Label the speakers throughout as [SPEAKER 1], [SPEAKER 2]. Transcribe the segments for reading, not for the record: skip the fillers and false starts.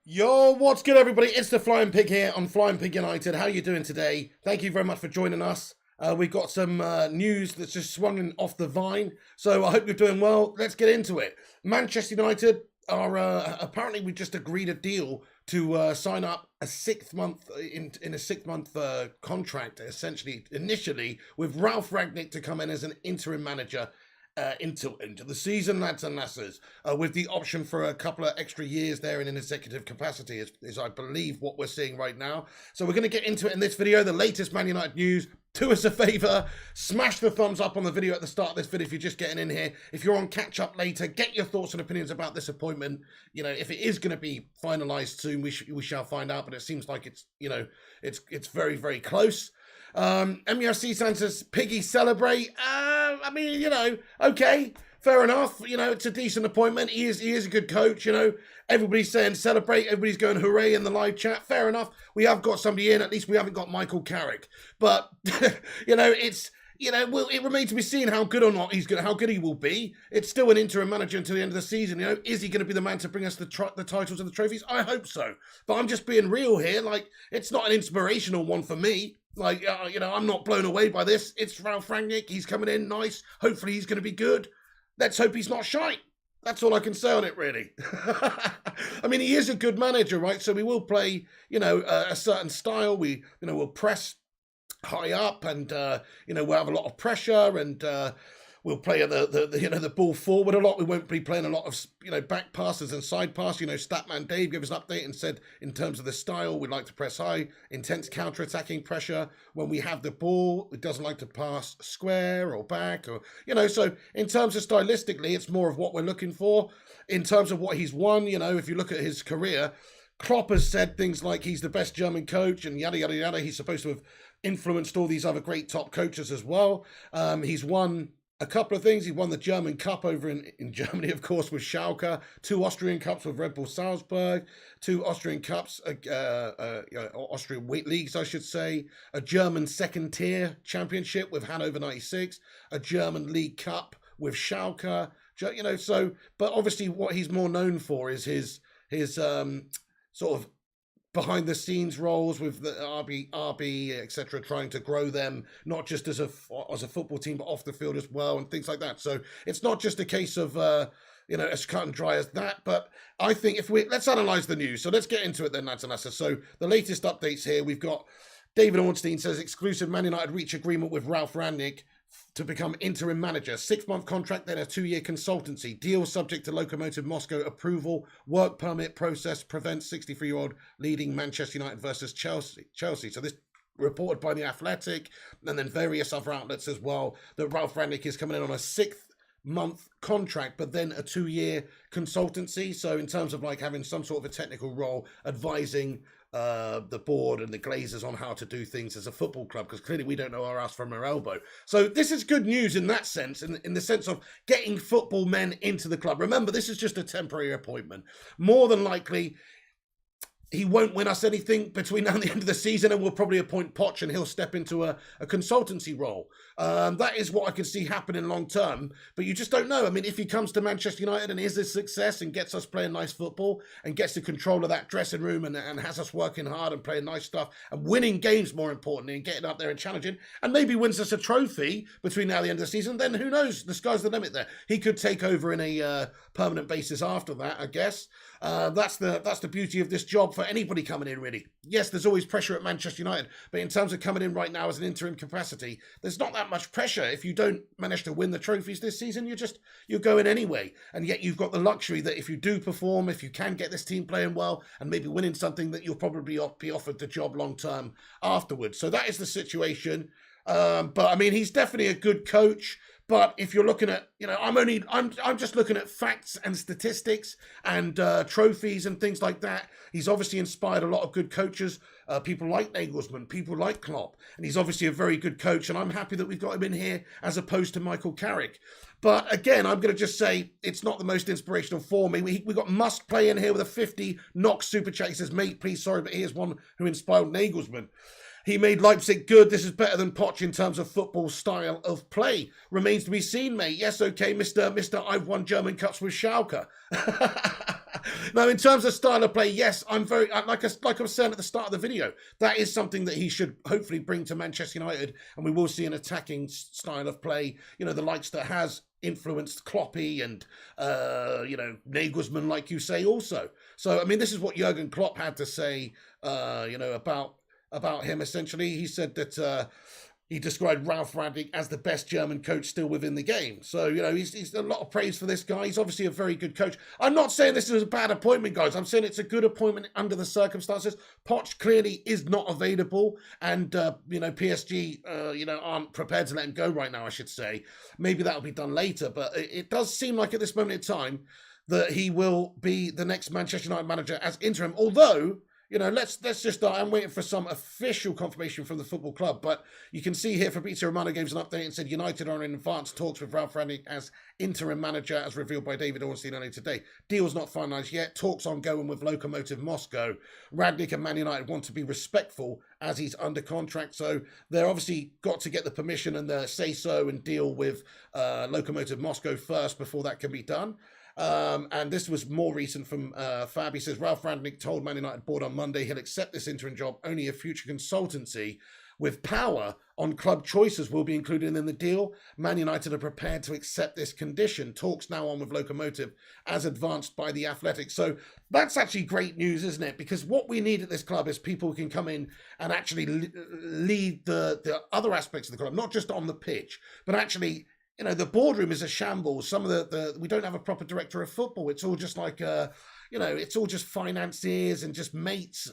[SPEAKER 1] Yo, what's good, everybody? It's the Flying Pig here on Flying Pig United. How you doing today? Thank you very much for joining us. We've got some news that's just swung off the vine, so I hope you're doing well. Let's get into it. Manchester United are apparently we just agreed a deal to sign up a 6 month in a 6 month contract, essentially initially with Ralf Rangnick to come in as an interim manager into the season, lads and lasses, with the option for a couple of extra years there in an executive capacity, is I believe what we're seeing right now. So we're going to get into it in this video, the latest Man United news. Do us a favour, smash the thumbs up on the video at the start of this video if you're just getting in here. If you're on catch up later, get your thoughts and opinions about this appointment. You know, if it is going to be finalised soon, we shall find out, but it seems like it's, you know, it's very, very close. MUFC says Piggy celebrate. I mean, you know, okay, fair enough. You know, it's a decent appointment. He is a good coach. You know, everybody's saying celebrate. Everybody's going hooray in the live chat. Fair enough. We have got somebody in. At least we haven't got Michael Carrick. But you know, it remains to be seen how good or not he's going. How good he will be. It's still an interim manager until the end of the season. You know, is he going to be the man to bring us the titles and the trophies? I hope so. But I'm just being real here. Like, it's not an inspirational one for me. Like, you know, I'm not blown away by this. It's Ralf Rangnick. He's coming in nice. Hopefully he's going to be good. Let's hope he's not shite. That's all I can say on it, really. I mean, he is a good manager, right? So we will play, you know, a certain style. We'll press high up and, you know, we'll have a lot of pressure and, we'll play the ball forward a lot. We won't be playing a lot of, you know, back passes and side passes. You know, Statman Dave gave us an update and said in terms of the style, we'd like to press high, intense counter-attacking pressure. When we have the ball, it doesn't like to pass square or back or, you know, so in terms of stylistically, it's more of what we're looking for. In terms of what he's won, you know, if you look at his career, Klopp has said things like he's the best German coach and yada, yada, yada. He's supposed to have influenced all these other great top coaches as well. He's won a couple of things. He won the German Cup over in Germany, of course, with Schalke, 2 Austrian Cups with Red Bull Salzburg, 2 Austrian Cups, Austrian leagues, I should say, a German second tier championship with Hannover 96, a German League Cup with Schalke, you know, so, but obviously what he's more known for is his sort of behind the scenes roles with the RB, etc., trying to grow them, not just as a football team, but off the field as well, and things like that. So it's not just a case of, you know, as cut and dry as that. But I think let's analyze the news. So let's get into it then, lads and lasses. So the latest updates here, we've got David Ornstein says exclusive Man United reach agreement with Ralf Rangnick to become interim manager. 6-month contract, then a 2-year consultancy. Deal subject to Lokomotiv Moscow approval. Work permit process prevents 63-year-old leading Manchester United versus Chelsea. So this reported by The Athletic and then various other outlets as well, that Ralf Rangnick is coming in on a 6-month contract, but then a 2-year consultancy. So in terms of like having some sort of a technical role, advising the board and the Glazers on how to do things as a football club, because clearly we don't know our ass from our elbow. So this is good news in that sense, in the sense of getting football men into the club. Remember, this is just a temporary appointment. More than likely, he won't win us anything between now and the end of the season, and we'll probably appoint Poch and he'll step into a consultancy role. That is what I can see happening long term, but you just don't know. I mean, if he comes to Manchester United and is a success and gets us playing nice football and gets the control of that dressing room and has us working hard and playing nice stuff and winning games, more importantly, and getting up there and challenging, and maybe wins us a trophy between now and the end of the season, then who knows? The sky's the limit there. He could take over in a permanent basis after that, I guess. That's the beauty of this job for anybody coming in, really. Yes, there's always pressure at Manchester United, but in terms of coming in right now as an interim capacity, there's not that much pressure. If you don't manage to win the trophies this season, you're going anyway. And yet you've got the luxury that if you do perform, if you can get this team playing well and maybe winning something, that you'll probably be offered the job long term afterwards. So that is the situation. But I mean, he's definitely a good coach. But if you're looking at, you know, I'm just looking at facts and statistics and trophies and things like that. He's obviously inspired a lot of good coaches, people like Nagelsmann, people like Klopp, and he's obviously a very good coach. And I'm happy that we've got him in here as opposed to Michael Carrick. But again, I'm going to just say it's not the most inspirational for me. We got Must Play in here with a 50 knock super chat. He says, mate, please, sorry, but here's one who inspired Nagelsmann. He made Leipzig good. This is better than Poch in terms of football style of play. Remains to be seen, mate. Yes, okay, Mr. I've won German Cups with Schalke. Now, in terms of style of play, yes, I'm very like I was saying at the start of the video. That is something that he should hopefully bring to Manchester United, and we will see an attacking style of play. You know, the likes that has influenced Kloppy and Nagelsmann, like you say, also. So, I mean, this is what Jurgen Klopp had to say. About him. Essentially, he said that. He described Ralf Rangnick as the best German coach still within the game. So, you know, he's a lot of praise for this guy. He's obviously a very good coach. I'm not saying this is a bad appointment, guys. I'm saying it's a good appointment under the circumstances. Poch clearly is not available. And, PSG, aren't prepared to let him go right now, I should say. Maybe that'll be done later. But it does seem like at this moment in time that he will be the next Manchester United manager as interim. Although... You know, let's just start. I'm waiting for some official confirmation from the football club. But you can see here Fabrizio Romano gave us an update and said United are in advanced talks with Ralf Rangnick as interim manager, as revealed by David Ornstein earlier today. Deal's not finalised yet. Talks ongoing with Lokomotiv Moscow. Rangnick and Man United want to be respectful as he's under contract. So they're obviously got to get the permission and the say-so and deal with Lokomotiv Moscow first before that can be done. And this was more recent from Fab. He says, Ralf Rangnick told Man United board on Monday he'll accept this interim job. Only a future consultancy with power on club choices will be included in the deal. Man United are prepared to accept this condition. Talks now on with Lokomotiv as advanced by the Athletic. So that's actually great news, isn't it? Because what we need at this club is people who can come in and actually lead the other aspects of the club, not just on the pitch, but actually... You know, the boardroom is a shambles. Some of we don't have a proper director of football. It's all just like, it's all just financiers and just mates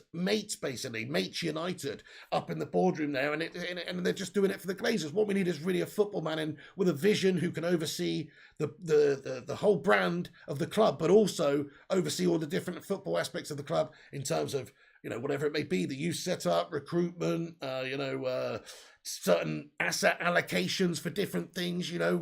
[SPEAKER 1] basically, Mates United up in the boardroom there. And they're just doing it for the Glazers. What we need is really a football man in with a vision who can oversee the whole brand of the club, but also oversee all the different football aspects of the club in terms of, you know, whatever it may be, the youth setup, recruitment, certain asset allocations for different things, you know,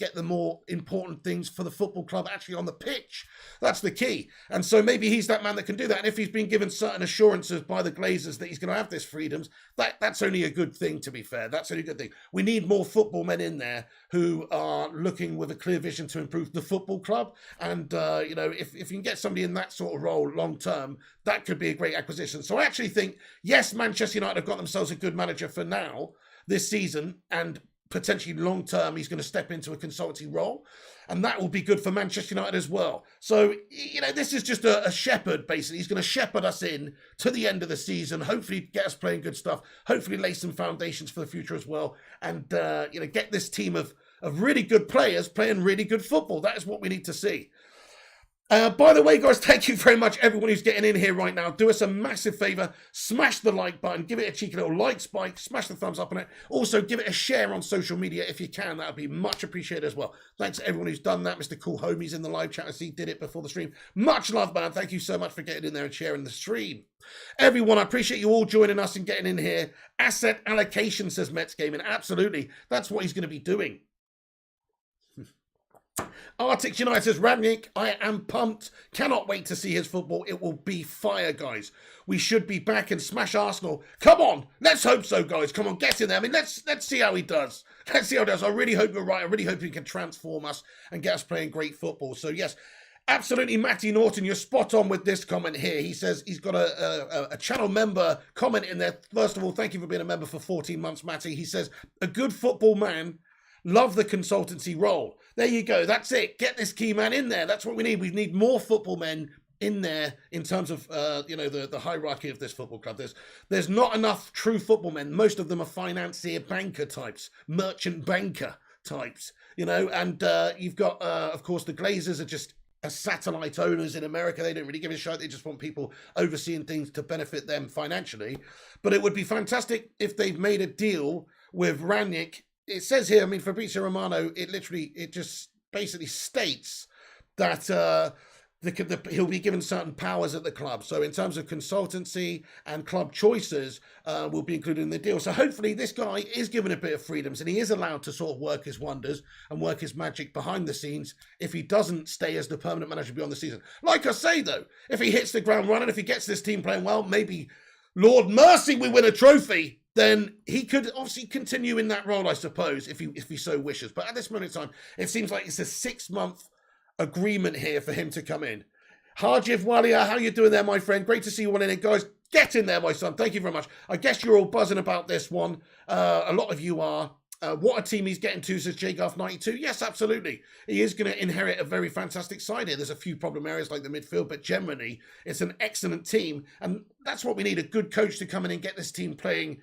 [SPEAKER 1] get the more important things for the football club actually on the pitch. That's the key. And so maybe he's that man that can do that. And if he's been given certain assurances by the Glazers that he's going to have this freedoms, that's only a good thing, to be fair. That's only a good thing. We need more football men in there who are looking with a clear vision to improve the football club. And, if you can get somebody in that sort of role long term, that could be a great acquisition. So I actually think, yes, Manchester United have got themselves a good manager for now, this season, and potentially long term he's going to step into a consultancy role, and that will be good for Manchester United as well. So, you know, this is just a shepherd, basically. He's going to shepherd us in to the end of the season, hopefully get us playing good stuff, hopefully lay some foundations for the future as well, and get this team of really good players playing really good football. That is what we need to see. By the way, guys, thank you very much, everyone who's getting in here right now. Do us a massive favour. Smash the like button. Give it a cheeky little like spike. Smash the thumbs up on it. Also, give it a share on social media if you can. That would be much appreciated as well. Thanks to everyone who's done that. Mr. Cool Homie's in the live chat. I see did it before the stream. Much love, man. Thank you so much for getting in there and sharing the stream. Everyone, I appreciate you all joining us and getting in here. Asset allocation, says Mets Gaming. Absolutely. That's what he's going to be doing. Arctic United says, Rangnick, I am pumped. Cannot wait to see his football. It will be fire, guys. We should be back and smash Arsenal. Come on. Let's hope so, guys. Come on, get in there. I mean, let's see how he does. Let's see how he does. I really hope you're right. I really hope he can transform us and get us playing great football. So, yes, absolutely, Matty Norton, you're spot on with this comment here. He says he's got a channel member comment in there. First of all, thank you for being a member for 14 months, Matty. He says, a good football man. Love the consultancy role. There you go. That's it. Get this key man in there. That's what we need. We need more football men in there in terms of, the hierarchy of this football club. There's not enough true football men. Most of them are financier banker types, merchant banker types, and you've got, of course, the Glazers are just satellite owners in America. They don't really give a shit. They just want people overseeing things to benefit them financially. But it would be fantastic if they've made a deal with Rangnick. It says here, Fabrizio Romano, it just basically states that he'll be given certain powers at the club. So in terms of consultancy and club choices will be included in the deal. So hopefully this guy is given a bit of freedoms and he is allowed to sort of work his wonders and work his magic behind the scenes if he doesn't stay as the permanent manager beyond the season. Like I say, though, if he hits the ground running, if he gets this team playing well, maybe, Lord mercy, we win a trophy, then he could obviously continue in that role, I suppose, if he so wishes. But at this moment in time, it seems like it's a 6-month agreement here for him to come in. Harjiv Walia, how you doing there, my friend? Great to see you all in it, guys. Get in there, my son. Thank you very much. I guess you're all buzzing about this one. A lot of you are. What a team he's getting to, says JGuff92. Yes, absolutely. He is going to inherit a very fantastic side here. There's a few problem areas like the midfield, but generally it's an excellent team. And that's what we need, a good coach to come in and get this team playing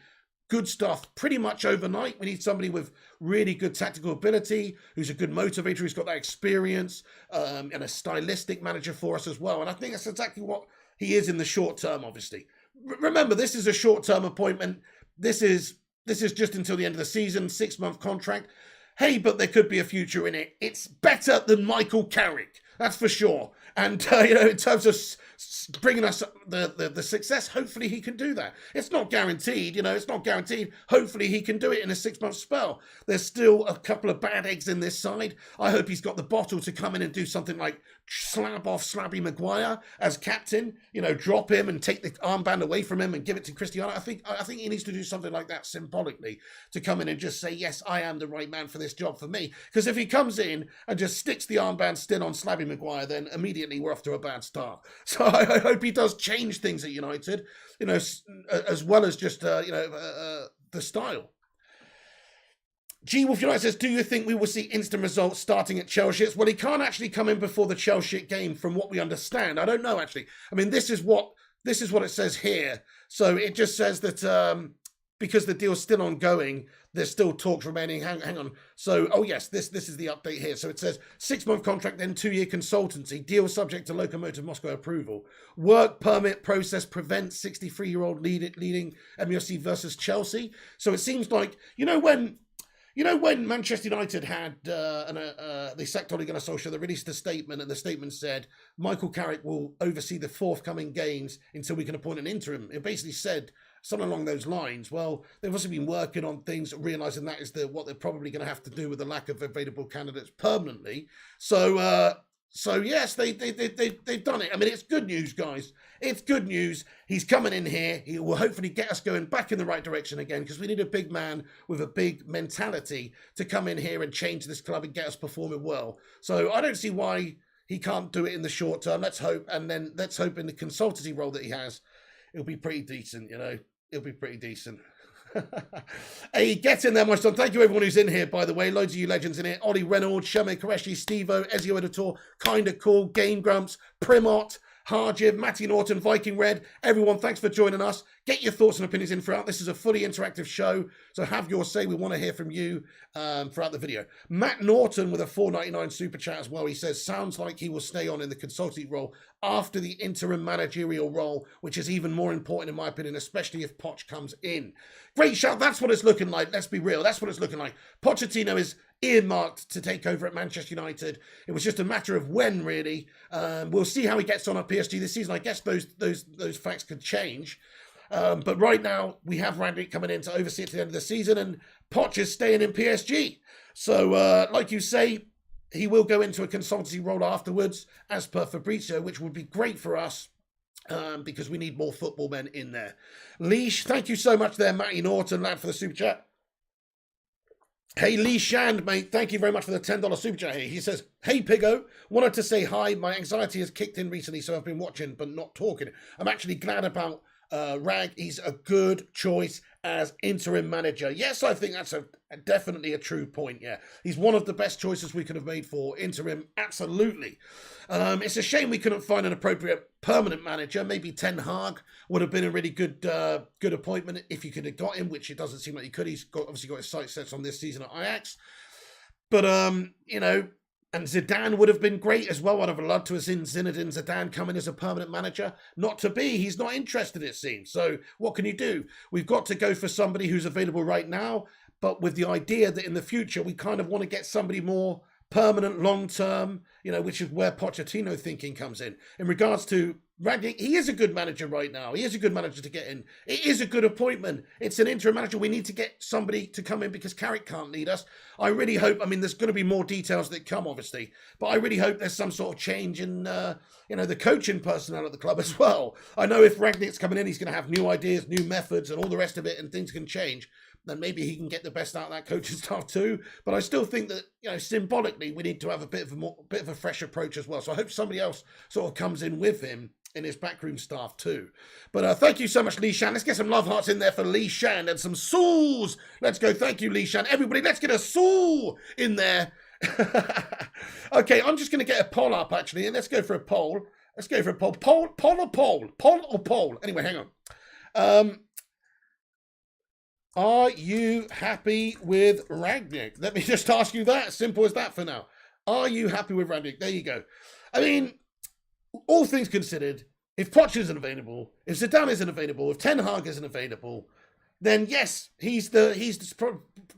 [SPEAKER 1] good stuff pretty much overnight. We need somebody with really good tactical ability, who's a good motivator, who's got that experience, and a stylistic manager for us as well. And I think that's exactly what he is in the short term, obviously. Remember, this is a short-term appointment. This is just until the end of the season, 6-month contract. Hey, but there could be a future in it. It's better than Michael Carrick, that's for sure. And, in terms of bringing us the success, hopefully he can do that. It's not guaranteed, it's not guaranteed. Hopefully he can do it in a 6-month spell. There's still a couple of bad eggs in this side. I hope he's got the bottle to come in and do something like slab off Slabby Maguire as captain, drop him and take the armband away from him and give it to Cristiano. I think he needs to do something like that symbolically to come in and just say, yes, I am the right man for this job for me. Because if he comes in and just sticks the armband still on Slabby Maguire, then immediately we're off to a bad start. So I hope he does change things at United, as well as just, the style. G Wolf United says, do you think we will see instant results starting at Chelsea? Well, he can't actually come in before the Chelsea game from what we understand. I don't know, actually. I mean, this is what it says here. So it just says that because the deal's still ongoing, there's still talks remaining. Hang on. So, yes, this is the update here. So it says 6-month contract, then 2-year consultancy. Deal subject to Lokomotiv Moscow approval. Work permit process prevents 63-year-old leading MUFC versus Chelsea. So it seems like, when Manchester United had, they sacked Ole Gunnar Solskjaer, they released a statement, and the statement said, Michael Carrick will oversee the forthcoming games until we can appoint an interim. It basically said something along those lines. Well, they've also been working on things, realising that is what they're probably going to have to do with the lack of available candidates permanently. So yes, they've done it. I mean, it's good news, guys. It's good news. He's coming in here. He will hopefully get us going back in the right direction again, because we need a big man with a big mentality to come in here and change this club and get us performing well. So I don't see why he can't do it in the short term. Let's hope. And then let's hope in the consultancy role that he has, it'll be pretty decent, It'll be pretty decent. Hey, get in there, my son. Thank you, everyone who's in here, by the way. Loads of you legends in here. Ollie Reynolds, Sheme Qureshi, Stevo, Ezio Editor, Kinda Cool, Game Grumps, Primot, Harjiv, Matty Norton, Viking Red. Everyone, thanks for joining us. Get your thoughts and opinions in throughout. This is a fully interactive show, so have your say. We want to hear from you throughout the video. Matt Norton with a $4.99 super chat as well. He says, sounds like he will stay on in the consulting role after the interim managerial role, which is even more important in my opinion, especially if Poch comes in. Great shout. That's what it's looking like. Let's be real. That's what it's looking like. Pochettino is earmarked to take over at Manchester United. It was just a matter of when, really. We'll see how he gets on at PSG this season. I guess those facts could change. But right now, we have Rangnick coming in to oversee it to the end of the season, and Poch is staying in PSG. So, like you say, he will go into a consultancy role afterwards, as per Fabrizio, which would be great for us. Because we need more football men in there. Leash, thank you so much there, Matty Norton, lad, for the super chat. Hey, Lee Shand, mate, thank you very much for the $10 super chat here. He says, hey, Piggo, wanted to say hi. My anxiety has kicked in recently, so I've been watching but not talking. I'm actually glad about Rag. He's a good choice as interim manager. Yes, I think that's definitely a true point, yeah. He's one of the best choices we could have made for interim, absolutely. It's a shame we couldn't find an appropriate permanent manager. Maybe Ten Hag would have been a really good appointment if you could have got him, which it doesn't seem like he could. He's obviously got his sights set on this season at Ajax. But, and Zidane would have been great as well. I'd have loved to have seen Zinedine Zidane come in as a permanent manager. Not to be. He's not interested, it seems. So what can you do? We've got to go for somebody who's available right now, but with the idea that in the future we kind of want to get somebody more permanent, long-term, which is where Pochettino thinking comes in. In regards to Rangnick, he is a good manager right now. He is a good manager to get in. It is a good appointment. It's an interim manager. We need to get somebody to come in because Carrick can't lead us. I really hope, there's going to be more details that come, obviously, but I really hope there's some sort of change in, the coaching personnel at the club as well. I know if Rangnick's coming in, he's going to have new ideas, new methods, and all the rest of it, and things can change. then maybe he can get the best out of that coaching staff too. But I still think that, symbolically, we need to have a bit of a fresh approach as well. So I hope somebody else sort of comes in with him in his backroom staff too. But thank you so much, Lee Shan. Let's get some love hearts in there for Lee Shan and some souls. Let's go. Thank you, Lee Shan. Everybody, let's get a soul in there. Okay, I'm just going to get a poll up, actually, and let's go for a poll. Let's go for a poll. Poll or poll? Poll or poll? Anyway, hang on. Are you happy with Rangnick? Let me just ask you that. Simple as that for now. Are you happy with Rangnick? There you go. I mean, all things considered, if Poch isn't available, if Zidane isn't available, if Ten Hag isn't available, then yes, he's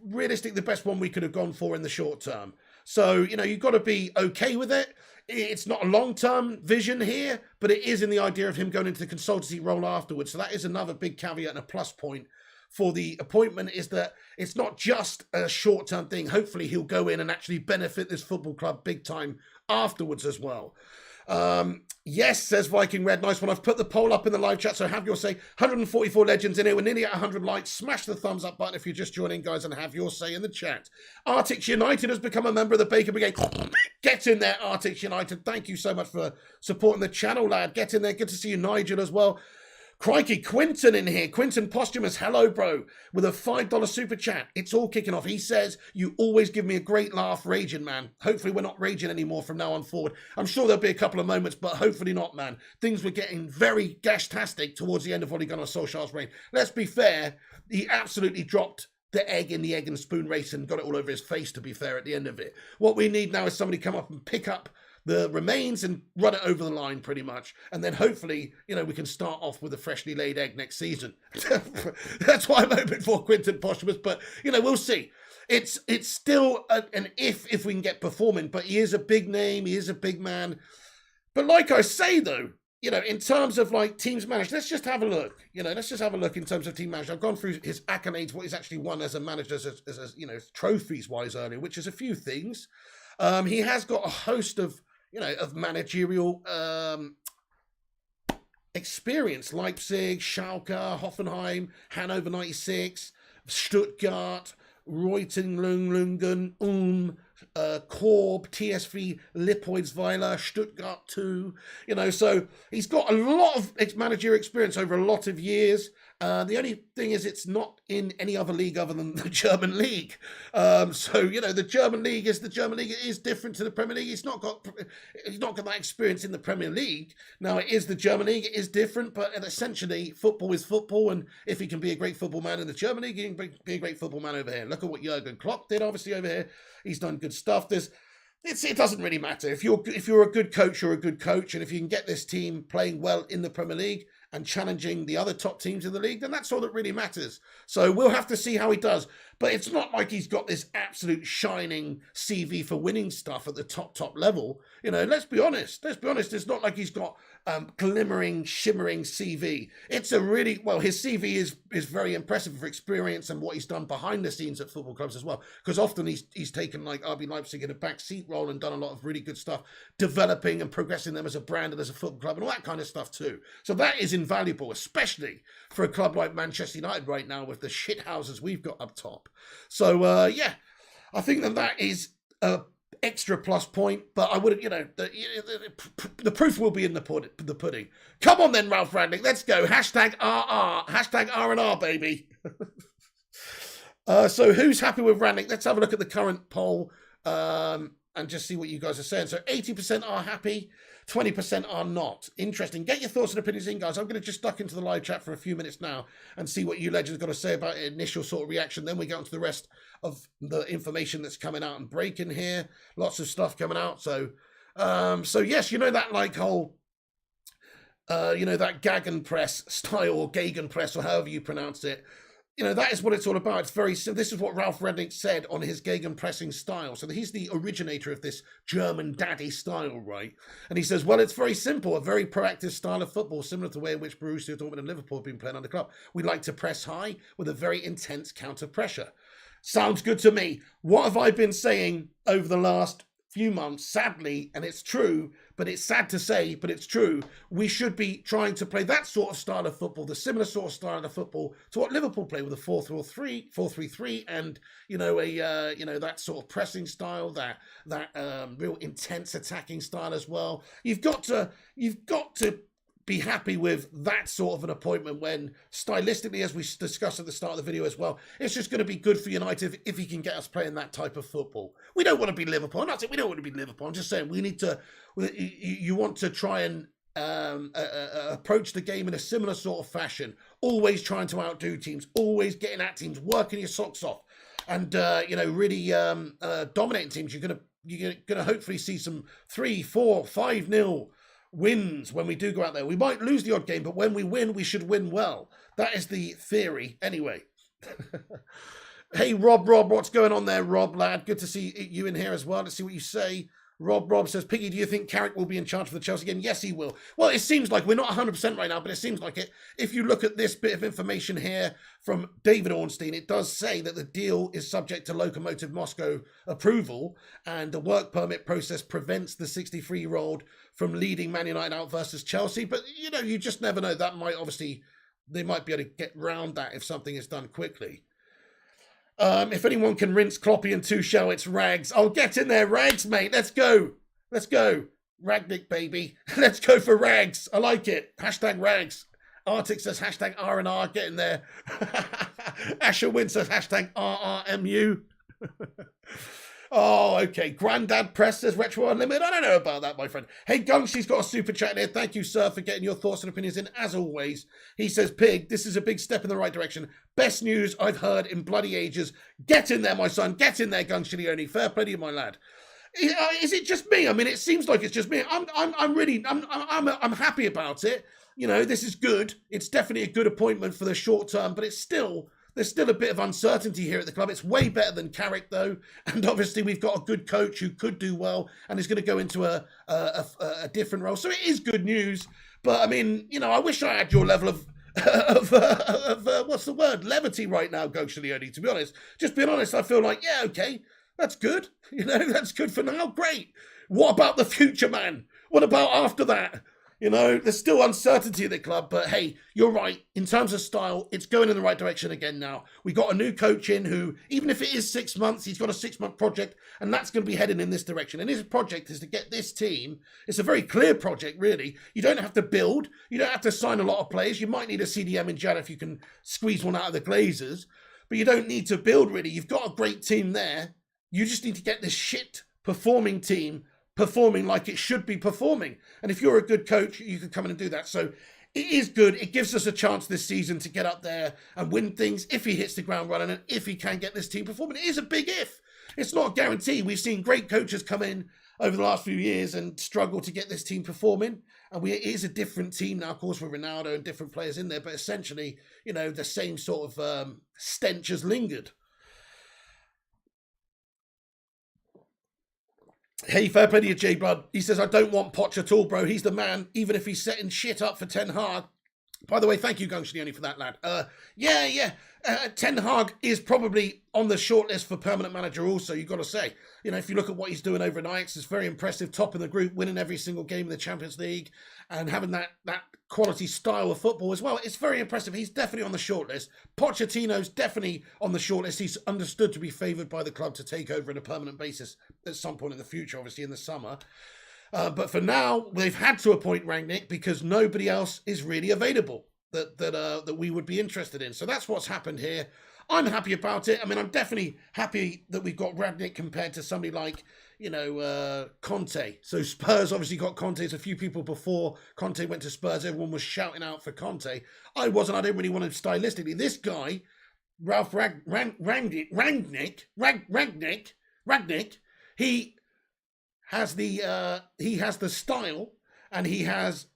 [SPEAKER 1] realistically the best one we could have gone for in the short term. So, you've got to be okay with it. It's not a long-term vision here, but it is in the idea of him going into the consultancy role afterwards. So that is another big caveat and a plus point for the appointment, is that it's not just a short-term thing. Hopefully he'll go in and actually benefit this football club big time afterwards as well. Yes, says Viking Red. Nice one. I've put the poll up in the live chat, so have your say. 144 legends in here. We're nearly at 100 likes. Smash the thumbs up button if you're just joining, guys, and have your say in the chat. Arctics United has become a member of the Baker Brigade. Get in there, Arctics United. Thank you so much for supporting the channel, lad. Get in there. Good to see you, Nigel, as well. Crikey, Quinton in here. Quinton Posthumous, hello, bro, with a $5 super chat. It's all kicking off. He says, you always give me a great laugh raging, man. Hopefully we're not raging anymore from now on forward. I'm sure there'll be a couple of moments, but hopefully not, man. Things were getting very gash-tastic towards the end of Ole Gunnar Solskjaer's reign. Let's be fair, he absolutely dropped the egg in the egg and spoon race and got it all over his face, to be fair, at the end of it. What we need now is somebody come up and pick up the remains and run it over the line pretty much. And then hopefully, we can start off with a freshly laid egg next season. That's what I'm hoping for, Quinton Posthumous. But, we'll see. It's still an if we can get performing. But he is a big name. He is a big man. But like I say, though, in terms of like teams managed, let's just have a look. Let's just have a look in terms of team managed. I've gone through his accolades, what he's actually won as a manager, as trophies-wise earlier, which is a few things. He has got a host of managerial experience. Leipzig, Schalke, Hoffenheim, Hannover 96, Stuttgart, Reutlingen, Korb, TSV, Lipoidsweiler, Stuttgart 2. So he's got a lot of managerial experience over a lot of years. The only thing is it's not in any other league other than the German league. The German league is the German league. It is different to the Premier League. He's not got that experience in the Premier League. Now, it is the German league. It is different, but essentially football is football. And if he can be a great football man in the German league, he can be a great football man over here. Look at what Jurgen Klopp did, obviously, over here. He's done good stuff. It doesn't really matter. If you're a good coach, you're a good coach. And if you can get this team playing well in the Premier League and challenging the other top teams in the league, then that's all that really matters. So we'll have to see how he does. But it's not like he's got this absolute shining CV for winning stuff at the top level. Let's be honest. It's not like he's got glimmering, shimmering CV. It's a really, his CV is very impressive for experience and what he's done behind the scenes at football clubs as well. Because often he's taken like RB Leipzig in a backseat role and done a lot of really good stuff, developing and progressing them as a brand and as a football club and all that kind of stuff too. So that is invaluable, especially for a club like Manchester United right now with the shit houses we've got up top. So, I think that is a extra plus point, but I would have, the proof will be in the pudding. Come on then, Ralf Rangnick, let's go. Hashtag RR, hashtag R&R, baby. So who's happy with Rangnick? Let's have a look at the current poll and just see what you guys are saying. So 80% are happy, 20% are not. Interesting. Get your thoughts and opinions in, guys. I'm going to just duck into the live chat for a few minutes now and see what you legends got to say about initial sort of reaction. Then we get on to the rest of the information that's coming out and breaking here. Lots of stuff coming out. So yes, that like whole, that Gegenpress style or Gegenpress or however you pronounce it. That is what it's all about. It's very simple. This is what Ralf Rangnick said on his Gegenpressing style. So he's the originator of this German daddy style, right? And he says, well, it's very simple, a very proactive style of football, similar to the way in which Borussia Dortmund and Liverpool have been playing under club. We like to press high with a very intense counter pressure. Sounds good to me. What have I been saying over the last few months, sadly, and it's true, but it's sad to say, but it's true, we should be trying to play that sort of style of football, the similar sort of style of football to what Liverpool play with a 4-3-3, and that sort of pressing style, that real intense attacking style as well. You've got to be happy with that sort of an appointment when, stylistically, as we discussed at the start of the video as well, it's just going to be good for United if he can get us playing that type of football. We don't want to be Liverpool. I'm not saying we don't want to be Liverpool. I'm just saying we need to, you want to try and approach the game in a similar sort of fashion, always trying to outdo teams, always getting at teams, working your socks off, and really dominating teams. You're gonna hopefully see some 3, 4, 5-0 wins when we do go out there. We might lose the odd game, but when we win, we should win well. That is the theory. Anyway. Hey, Rob, what's going on there, Rob, lad? Good to see you in here as well. Let's see what you say. Rob says, Piggy, do you think Carrick will be in charge for the Chelsea game? Yes, he will. Well, it seems like we're not 100% right now, but it seems like it. If you look at this bit of information here from David Ornstein, it does say that the deal is subject to Lokomotiv Moscow approval, and the work permit process prevents the 63-year-old from leading Man United out versus Chelsea. But, you just never know. That might they might be able to get round that if something is done quickly. If anyone can rinse Kloppy and Tuchel, it's Rags. Oh, get in there, Rags, mate. Let's go. Rangnick, baby. Let's go for Rags. I like it. Hashtag Rags. Arctic says hashtag R&R. Get in there. Asher Wynn says hashtag RRMU. Oh, okay. Grandad Press says Retro Unlimited. I don't know about that, my friend. Hey, Gungshi's got a super chat here. Thank you, sir, for getting your thoughts and opinions in, as always. He says, Pig, this is a big step in the right direction. Best news I've heard in bloody ages. Get in there, my son. Get in there, Gungshi Leone. Fair play to you, my lad. Is it just me? I mean, it seems like it's just me. I'm happy about it. This is good. It's definitely a good appointment for the short term, but there's still a bit of uncertainty here at the club. It's way better than Carrick, though. And obviously, we've got a good coach who could do well and is going to go into a different role. So it is good news. But, I mean, I wish I had your level of what's the word? Levity right now, Ghost Leone, to be honest. Just being honest, I feel like, yeah, okay, that's good. That's good for now. Great. What about the future, man? What about after that? There's still uncertainty at the club, but hey, you're right. In terms of style, it's going in the right direction again now. We got a new coach in who, even if it is 6 months, he's got a 6-month project, and that's going to be heading in this direction. And his project is to get this team. It's a very clear project, really. You don't have to build. You don't have to sign a lot of players. You might need a CDM in Jan if you can squeeze one out of the Glazers, but you don't need to build, really. You've got a great team there. You just need to get this shit performing team performing like it should be performing. And if you're a good coach, you can come in and do that. So it is good. It gives us a chance this season to get up there and win things if he hits the ground running and if he can get this team performing. It is a big if. It's not a guarantee. We've seen great coaches come in over the last few years and struggle to get this team performing. And it is a different team now, of course, with Ronaldo and different players in there. But essentially, the same sort of stench has lingered. Hey, fair play to you, J-Blood. He says, I don't want Poch at all, bro. He's the man, even if he's setting shit up for Ten Hag. By the way, thank you, Gungshinioni, for that, lad. Ten Hag is probably on the shortlist for permanent manager also, you've got to say. If you look at what he's doing over in Ajax, it's very impressive. Top in the group, winning every single game in the Champions League, and having that quality style of football as well. It's very impressive. He's definitely on the shortlist. Pochettino's definitely on the shortlist. He's understood to be favoured by the club to take over on a permanent basis at some point in the future, obviously in the summer. But for now, they've had to appoint Rangnick because nobody else is really available that we would be interested in. So that's what's happened here. I'm happy about it. I mean, I'm definitely happy that we've got Rangnick compared to somebody like, Conte. So Spurs obviously got Conte. There's a few people before Conte went to Spurs. Everyone was shouting out for Conte. I wasn't. I didn't really want him stylistically. This guy, Ralf Rangnick, he has the style, and he has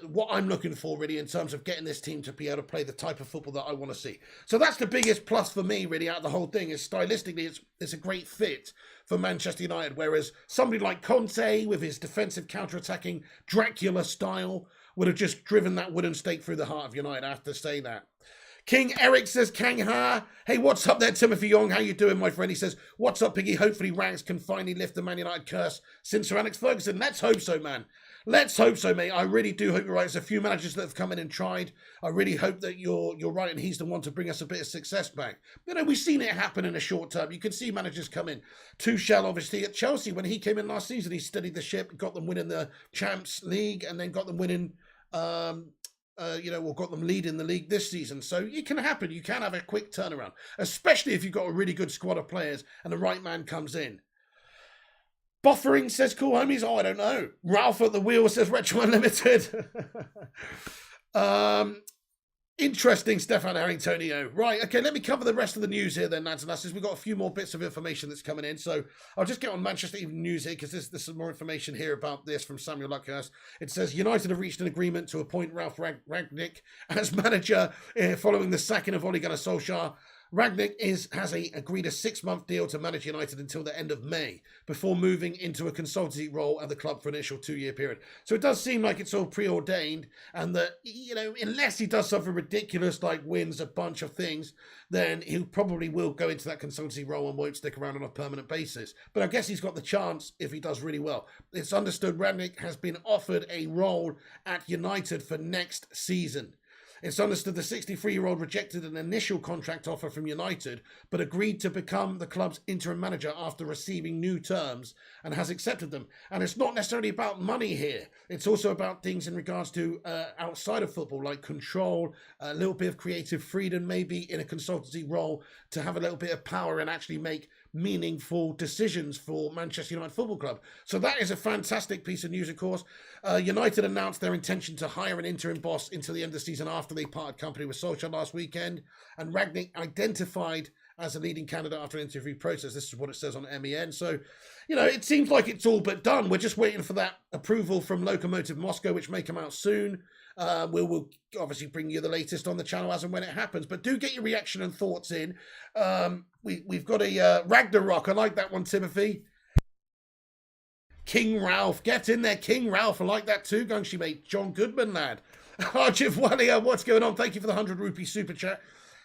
[SPEAKER 1] what I'm looking for really in terms of getting this team to be able to play the type of football that I want to see. So that's the biggest plus for me really out of the whole thing, is stylistically it's a great fit for Manchester United, whereas somebody like Conte with his defensive counter-attacking Dracula style would have just driven that wooden stake through the heart of United. I have to say that. King Eric says, Kang Ha. Hey, what's up there, Timothy Young? How you doing, my friend? He says, what's up, Piggy? Hopefully Ranks can finally lift the Man United curse since Sir Alex Ferguson. Let's hope so, man. Let's hope so, mate. I really do hope you're right. There's a few managers that have come in and tried. I really hope that you're right and he's the one to bring us a bit of success back. You know, we've seen it happen in a short term. You can see managers come in. Tuchel, obviously, at Chelsea, when he came in last season, he steadied the ship, got them winning the Champs League, and then got them winning... or got them leading the league this season. So it can happen. You can have a quick turnaround, especially if you've got a really good squad of players and the right man comes in. Buffering says, cool homies. Oh, I don't know. Ralph at the wheel says, Retro Unlimited. Interesting, Stefan Harringtonio. Right, okay, let me cover the rest of the news here then, lads and lasses. We've got a few more bits of information that's coming in. So I'll just get on Manchester Evening News here because there's some more information here about this from Samuel Luckhurst. It says, United have reached an agreement to appoint Ralf Rangnick as manager following the sacking of Ole Gunnar Solskjaer. Rangnick has agreed a 6-month deal to manage United until the end of May before moving into a consultancy role at the club for an initial 2-year period. So it does seem like it's all preordained and that, you know, unless he does something ridiculous like wins a bunch of things, then he probably will go into that consultancy role and won't stick around on a permanent basis. But I guess he's got the chance if he does really well. It's understood Rangnick has been offered a role at United for next season. It's understood the 63-year-old rejected an initial contract offer from United, but agreed to become the club's interim manager after receiving new terms and has accepted them. And it's not necessarily about money here. It's also about things in regards to outside of football, like control, a little bit of creative freedom, maybe in a consultancy role to have a little bit of power and actually make meaningful decisions for Manchester United Football Club. So that is a fantastic piece of news, of course. United announced their intention to hire an interim boss until the end of the season after they parted company with Solskjaer last weekend, and Rangnick identified as a leading candidate after an interview process. This is what it says on MEN. So, you know, it seems like it's all but done. We're just waiting for that approval from Lokomotiv Moscow, which may come out soon. We'll obviously bring you the latest on the channel as and when it happens, but do get your reaction and thoughts in. We've got a Ragnarok. I like that one, Timothy. King Ralph, get in there, King Ralph. I like that too, don't you, mate? John Goodman, lad. Arjiv Walia, what's going on? Thank you for the 100 rupee super chat.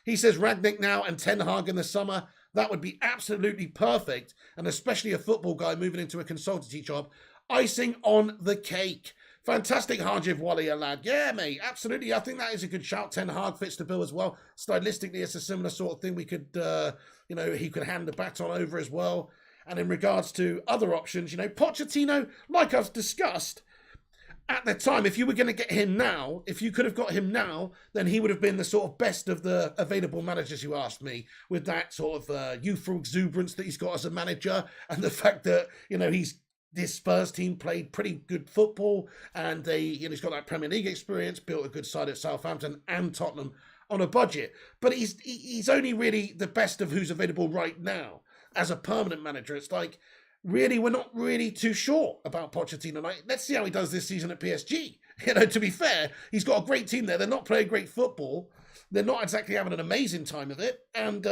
[SPEAKER 1] He says Rangnick now and Ten Hag in the summer. That would be absolutely perfect, and especially a football guy moving into a consultancy job. Icing on the cake. Fantastic, Harjiv Walia, lad. Yeah, mate, absolutely. I think that is a good shout. Ten Hag fits the bill as well. Stylistically, it's a similar sort of thing. We could, he could hand the baton over as well. And in regards to other options, Pochettino, like I've discussed, at the time, if you were going to get him now, if you could have got him now, then he would have been the sort of best of the available managers, you asked me, with that sort of youthful exuberance that he's got as a manager and the fact that, this Spurs team played pretty good football and he's got that Premier League experience, built a good side at Southampton and Tottenham on a budget. But he's only really the best of who's available right now as a permanent manager. It's like, really, we're not really too sure about Pochettino. Like, let's see how he does this season at PSG. To be fair, he's got a great team there. They're not playing great football. They're not exactly having an amazing time of it. And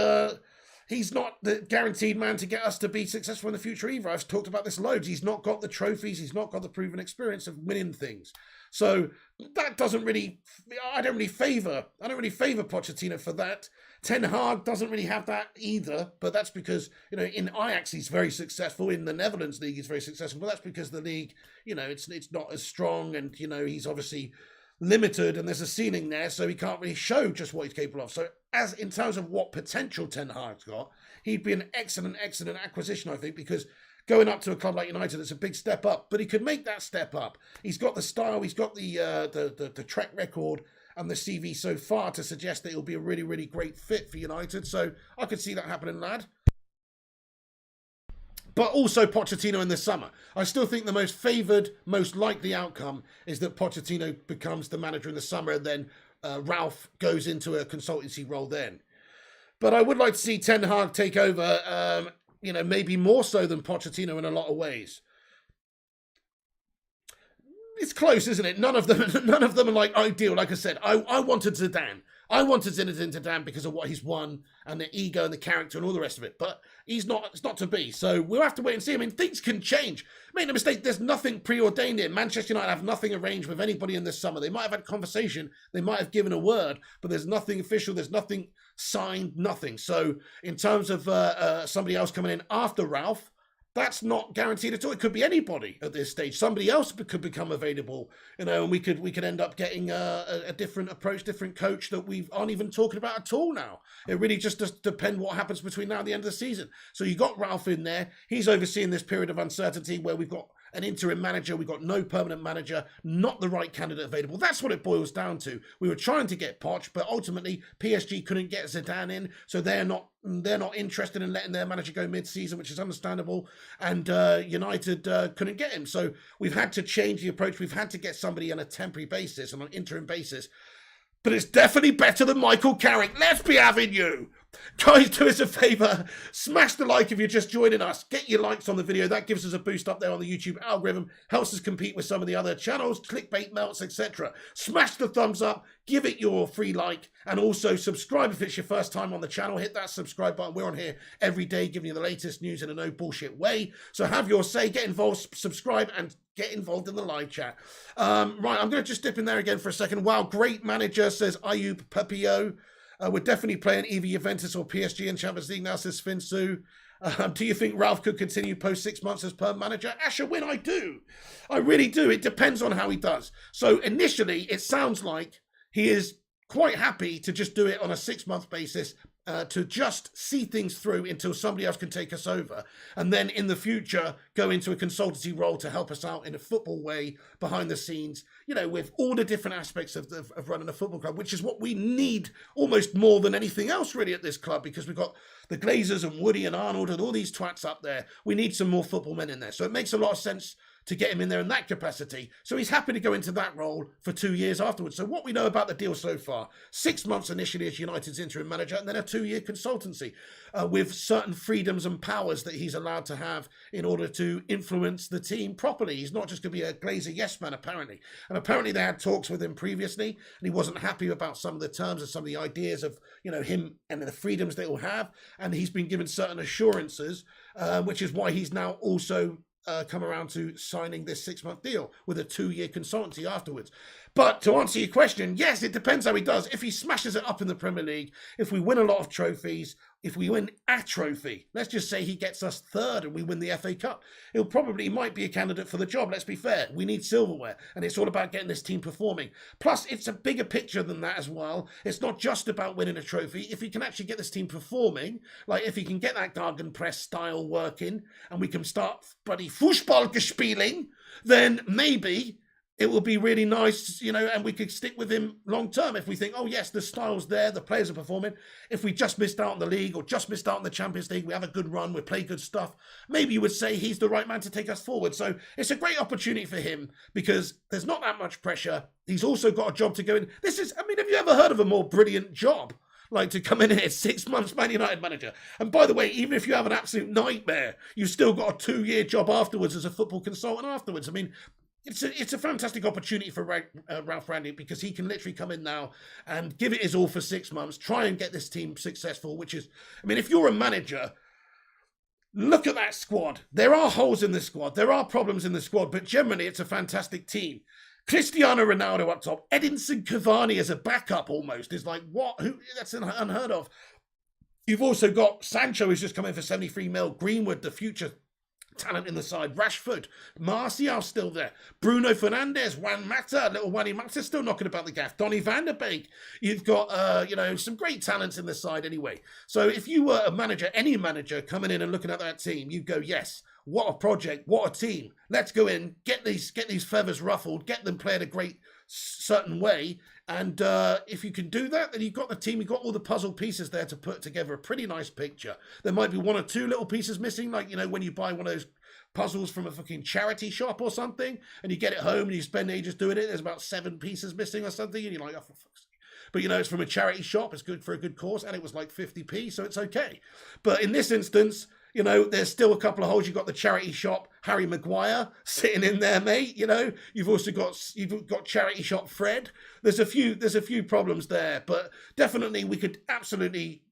[SPEAKER 1] he's not the guaranteed man to get us to be successful in the future either. I've talked about this loads. He's not got the trophies. He's not got the proven experience of winning things. So that doesn't really, I don't really favour Pochettino for that. Ten Hag doesn't really have that either, but that's because, in Ajax he's very successful, in the Netherlands league he's very successful, but that's because the league, it's not as strong and, he's obviously limited and there's a ceiling there, so he can't really show just what he's capable of. So as in terms of what potential Ten Hag's got, he'd be an excellent acquisition, I think, because going up to a club like United, it's a big step up, but he could make that step up. He's got the style, he's got the track record and the CV so far to suggest that he'll be a really, really great fit for United. So I could see that happening, lad. But also Pochettino in the summer. I still think the most favoured, most likely outcome is that Pochettino becomes the manager in the summer and then Ralph goes into a consultancy role then. But I would like to see Ten Hag take over, maybe more so than Pochettino in a lot of ways. It's close, isn't it? None of them are like ideal. Like I said, I wanted Zidane. I wanted Zinedine Zidane because of what he's won and the ego and the character and all the rest of it. But it's not to be. So we'll have to wait and see. I mean, things can change. Make no mistake, there's nothing preordained here. Manchester United have nothing arranged with anybody in this summer. They might have had a conversation. They might have given a word, but there's nothing official. There's nothing signed, nothing. So in terms of somebody else coming in after Ralf, that's not guaranteed at all. It could be anybody at this stage. Somebody else could become available, and we could end up getting a different approach, different coach that we aren't even talking about at all now. It really just does depend what happens between now and the end of the season. So you got Ralf in there. He's overseeing this period of uncertainty where we've got an interim manager, we've got no permanent manager, not the right candidate available. That's what it boils down to. We were trying to get Poch, but ultimately PSG couldn't get Zidane in, so they're not interested in letting their manager go mid-season, which is understandable, and United couldn't get him. So we've had to change the approach. We've had to get somebody on a temporary basis, on an interim basis. But it's definitely better than Michael Carrick. Let's be having you. Guys, do us a favour, smash the like if you're just joining us. Get your likes on the video. That gives us a boost up there on the YouTube algorithm. Helps us compete with some of the other channels, clickbait melts, etc. Smash the thumbs up, give it your free like, and also subscribe if it's your first time on the channel. Hit that subscribe button. We're on here every day giving you the latest news in a no bullshit way. So have your say, get involved, subscribe, and get involved in the live chat. Right, I'm going to just dip in there again for a second. Wow, great manager, says Ayub Papio. We're definitely playing either Juventus or PSG in Champions League now, says Finsu. Do you think Ralf could continue post 6 months as perm manager? Asher Win, I do. I really do. It depends on how he does. So initially, it sounds like he is quite happy to just do it on a 6 month basis, to just see things through until somebody else can take us over. And then in the future, go into a consultancy role to help us out in a football way behind the scenes, with all the different aspects of running a football club, which is what we need almost more than anything else really at this club, because we've got the Glazers and Woody and Arnold and all these twats up there. We need some more football men in there. So it makes a lot of sense to get him in there in that capacity. So he's happy to go into that role for 2 years afterwards. So what we know about the deal so far, 6 months initially as United's interim manager, and then a 2-year consultancy with certain freedoms and powers that he's allowed to have in order to influence the team properly. He's not just going to be a Glazer yes man, apparently. And apparently they had talks with him previously, and he wasn't happy about some of the terms and some of the ideas of, him and the freedoms they will have. And he's been given certain assurances, which is why he's now also come around to signing this 6 month deal with a 2-year consultancy afterwards. But to answer your question, yes, it depends how he does. If he smashes it up in the Premier League, if we win a lot of trophies, if we win a trophy, let's just say he gets us third and we win the FA Cup, he might be a candidate for the job. Let's be fair. We need silverware, and it's all about getting this team performing. Plus, it's a bigger picture than that as well. It's not just about winning a trophy. If he can actually get this team performing, like if he can get that Gegenpress style working and we can start bloody Fußball gespielen, then maybe it will be really nice, and we could stick with him long term if we think, oh yes, the style's there, the players are performing. If we just missed out on the league or just missed out on the Champions League, we have a good run, we play good stuff, maybe you would say he's the right man to take us forward. So it's a great opportunity for him because there's not that much pressure. He's also got a job to go in. Have you ever heard of a more brilliant job? Like to come in here 6 months Man United manager. And by the way, even if you have an absolute nightmare, you've still got a 2-year job afterwards as a football consultant afterwards. I mean, it's a fantastic opportunity for Ralf Rangnick because he can literally come in now and give it his all for 6 months, try and get this team successful, which is, if you're a manager, look at that squad. There are holes in the squad. There are problems in the squad, but generally it's a fantastic team. Cristiano Ronaldo up top, Edinson Cavani as a backup almost is like, what? That's unheard of. You've also got Sancho who's just come in for 73 mil, Greenwood, the future talent in the side, Rashford, Martial still there, Bruno Fernandes, Juan Mata, little Juan Mata still knocking about the gaff, Donny van der Beek. You've got some great talents in the side anyway. So if you were a manager, any manager coming in and looking at that team, you'd go, yes, what a project, what a team. Let's go in, get these feathers ruffled, get them playing a great certain way. And if you can do that, then you've got the team, you've got all the puzzle pieces there to put together a pretty nice picture. There might be 1 or 2 little pieces missing, like, when you buy one of those puzzles from a fucking charity shop or something, and you get it home and you spend ages doing it, there's about 7 pieces missing or something, and you're like, oh, for fuck's sake. But, it's from a charity shop, it's good for a good cause, and it was like 50p, so it's okay. But in this instance, You know, there's still a couple of holes. You've got the charity shop, Harry Maguire, sitting in there, mate. You know, you've got charity shop Fred. There's a few problems there, but definitely we could absolutely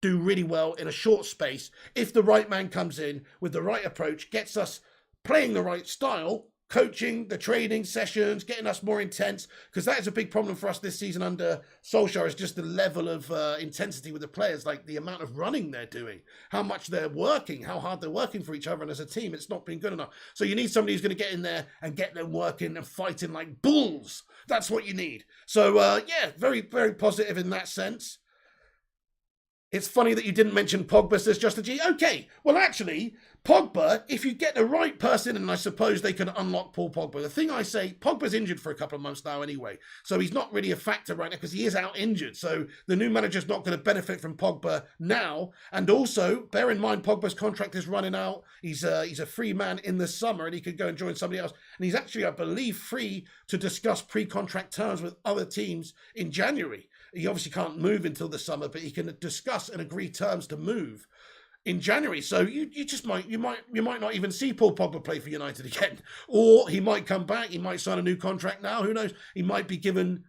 [SPEAKER 1] do really well in a short space if the right man comes in with the right approach, gets us playing the right style, coaching, the training sessions, getting us more intense, because that is a big problem for us this season under Solskjaer, is just the level of intensity with the players, like the amount of running they're doing, how much they're working, how hard they're working for each other, and as a team, it's not been good enough. So you need somebody who's going to get in there and get them working and fighting like bulls. That's what you need. So, yeah, very, very positive in that sense. It's funny that you didn't mention Pogba, says Just a G. Okay, well, actually, Pogba, if you get the right person, and I suppose they can unlock Paul Pogba. The thing I say, Pogba's injured for a couple of months now anyway, so he's not really a factor right now because he is out injured. So the new manager's not going to benefit from Pogba now. And also, bear in mind, Pogba's contract is running out. He's a free man in the summer, and he could go and join somebody else. And he's actually, I believe, free to discuss pre-contract terms with other teams in January. He obviously can't move until the summer, but he can discuss and agree terms to move in January. So you might not even see Paul Pogba play for United again, or he might come back. He might sign a new contract now. Who knows? He might be given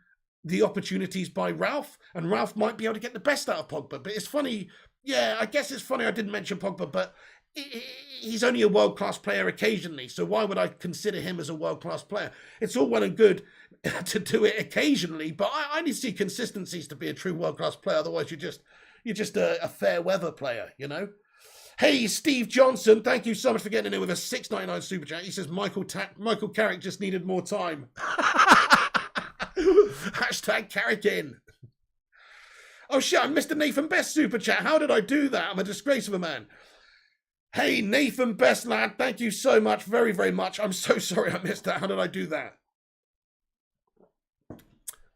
[SPEAKER 1] the opportunities by Ralf, and Ralf might be able to get the best out of Pogba. But it's funny. Yeah, I guess it's funny I didn't mention Pogba, but he's only a world-class player occasionally. So why would I consider him as a world-class player? It's all well and good to do it occasionally, but I need to see consistencies to be a true world-class player. Otherwise, you're just a fair weather player, you know. Hey, Steve Johnson, thank you so much for getting in with a $6.99 super chat. He says Michael Carrick just needed more time. Hashtag Carrick in. Oh shit, I missed a Nathan Best super chat. How did I do that? I'm a disgrace of a man. Hey, Nathan Best, lad, thank you so much, very, very much. I'm so sorry I missed that. How did I do that?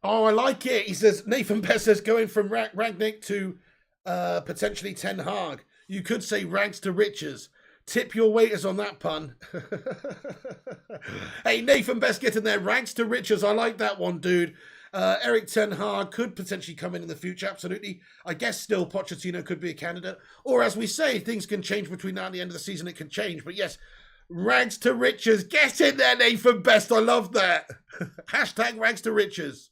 [SPEAKER 1] Oh, I like it. He says, Nathan Best says, going from Rangnick to potentially Ten Hag. You could say rags to riches. Tip your waiters on that pun. Hey, Nathan Best getting there. Rags to riches. I like that one, dude. Eric Ten Hag could potentially come in the future. Absolutely. I guess still Pochettino could be a candidate. Or as we say, things can change between now and the end of the season. It can change. But yes, rags to riches. Get in there, Nathan Best. I love that. Hashtag rags to riches.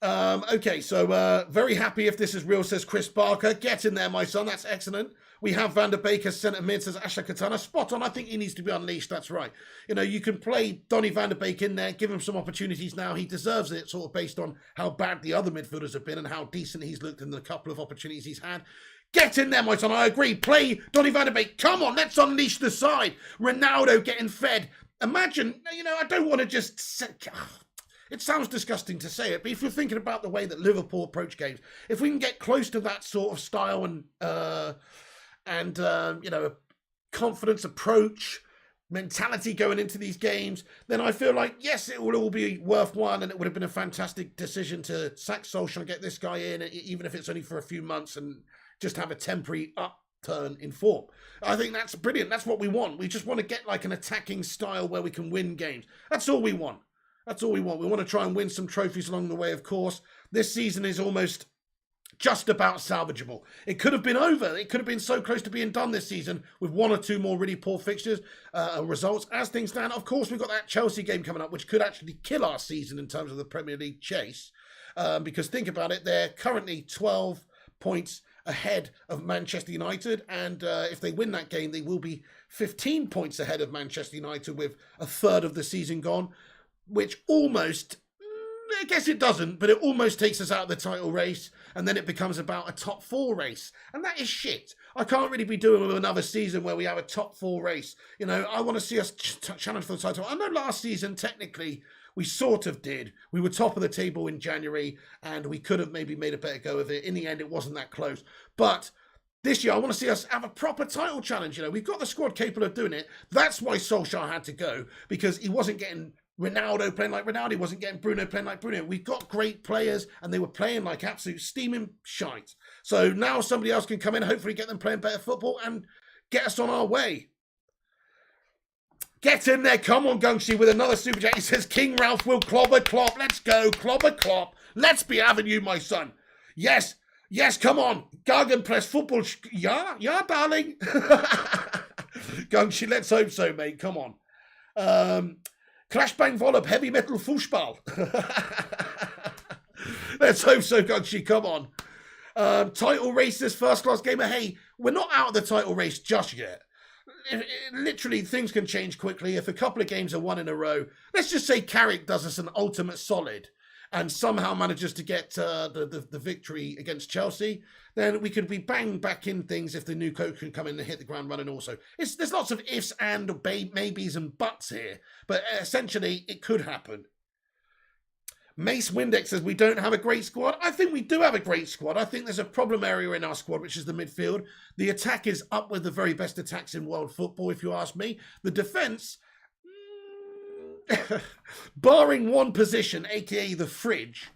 [SPEAKER 1] Okay, so very happy if this is real, says Chris Barker. Get in there, my son. That's excellent. We have Van der Beek as centre mid, says Ashley Katana. Spot on. I think he needs to be unleashed. That's right. You know, you can play Donny Van der Beek in there, give him some opportunities now. He deserves it, sort of based on how bad the other midfielders have been and how decent he's looked in the couple of opportunities he's had. Get in there, my son. I agree. Play Donny Van der Beek. Come on, let's unleash the side. Ronaldo getting fed. Imagine, you know, I don't want to just... It sounds disgusting to say it, but if you're thinking about the way that Liverpool approach games, if we can get close to that sort of style and you know, confidence, approach, mentality going into these games, then I feel like, yes, it will all be worthwhile, and it would have been a fantastic decision to sack Solskjaer and get this guy in, even if it's only for a few months, and just have a temporary upturn in form. I think that's brilliant. That's what we want. We just want to get like an attacking style where we can win games. That's all we want. That's all we want. We want to try and win some trophies along the way, of course. This season is almost just about salvageable. It could have been over. It could have been so close to being done this season with one or two more really poor fixtures results. As things stand, of course, we've got that Chelsea game coming up, which could actually kill our season in terms of the Premier League chase. Because think about it, they're currently 12 points ahead of Manchester United. And if they win that game, they will be 15 points ahead of Manchester United with a third of the season gone. Which almost, I guess it doesn't, but it almost takes us out of the title race, and then it becomes about a top four race. And that is shit. I can't really be doing with another season where we have a top four race. You know, I want to see us challenge for the title. I know last season, technically, we sort of did. We were top of the table in January, and we could have maybe made a better go of it. In the end, it wasn't that close. But this year, I want to see us have a proper title challenge. You know, we've got the squad capable of doing it. That's why Solskjaer had to go, because he wasn't getting Ronaldo playing like Ronaldo, he wasn't getting Bruno playing like Bruno. We've got great players, and they were playing like absolute steaming shite. So now somebody else can come in, hopefully get them playing better football and get us on our way. Get in there. Come on, Gungshi, with another super chat. He says, King Ralph will clobber Klopp. Let's go. Clobber Klopp. Let's be having you, my son. Yes, Yes, come on. Gegenpress football. Yeah, darling. Gungshi, let's hope so, mate. Come on. Clashbang Volley, heavy metal Fußball. Let's hope so, Gungshi. Come on. Title race, this first class gamer. Hey, we're not out of the title race just yet. Literally, things can change quickly. If a couple of games are won in a row, let's just say Carrick does us an ultimate solid and somehow manages to get the victory against Chelsea, then we could be bang back in things if the new coach can come in and hit the ground running also. There's lots of ifs and maybes and buts here, but essentially it could happen. Mace Windex says we don't have a great squad. I think we do have a great squad. I think there's a problem area in our squad, which is the midfield. The attack is up with the very best attacks in world football, if you ask me. The defence, barring one position, aka the fridge,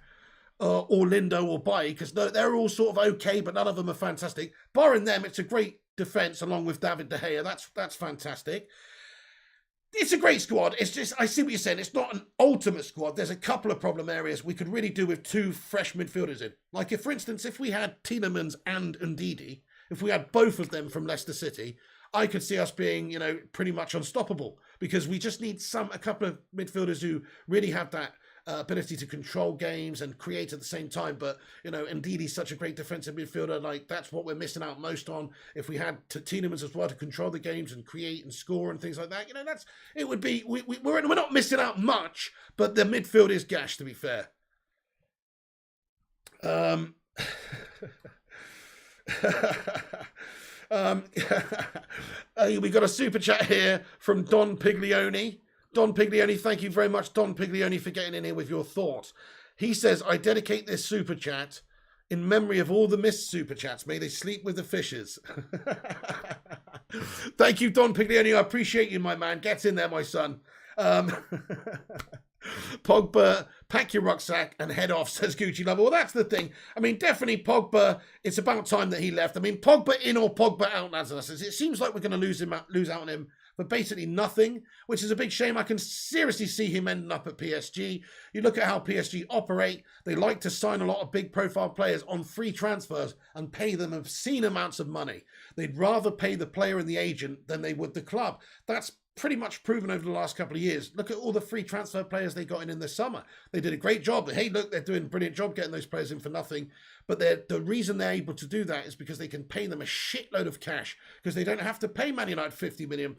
[SPEAKER 1] or Lindo or Bailly, because they're all sort of okay, but none of them are fantastic. Barring them, it's a great defence along with David De Gea. That's fantastic. It's a great squad. It's just, I see what you're saying. It's not an ultimate squad. There's a couple of problem areas we could really do with two fresh midfielders in. Like, for instance, if we had Tielemans and Ndidi, if we had both of them from Leicester City, I could see us being, pretty much unstoppable, because we just need a couple of midfielders who really have that ability to control games and create at the same time. But, Ndidi's such a great defensive midfielder. Like, that's what we're missing out most on. If we had Tielemans as well to control the games and create and score and things like that, it would be, we're not missing out much, but the midfield is gash, to be fair. We got a super chat here from Don Piglioni. Don Piglioni, thank you very much, Don Piglioni, for getting in here with your thoughts. He says, I dedicate this super chat in memory of all the missed super chats. May they sleep with the fishes. Thank you, Don Piglioni. I appreciate you, my man. Get in there, my son. Pogba, pack your rucksack and head off, says Gucci Lover. Well, that's the thing. I mean, definitely Pogba, it's about time that he left. I mean, Pogba in or Pogba out, as I said. It seems like we're going to lose out on him for basically nothing, which is a big shame. I can seriously see him ending up at PSG. You look at how PSG operate. They like to sign a lot of big profile players on free transfers and pay them obscene amounts of money. They'd rather pay the player and the agent than they would the club. That's pretty much proven over the last couple of years. Look at all the free transfer players they got in the summer. They did a great job. Hey, look, they're doing a brilliant job getting those players in for nothing. But the reason they're able to do that is because they can pay them a shitload of cash, because they don't have to pay Man United £50 million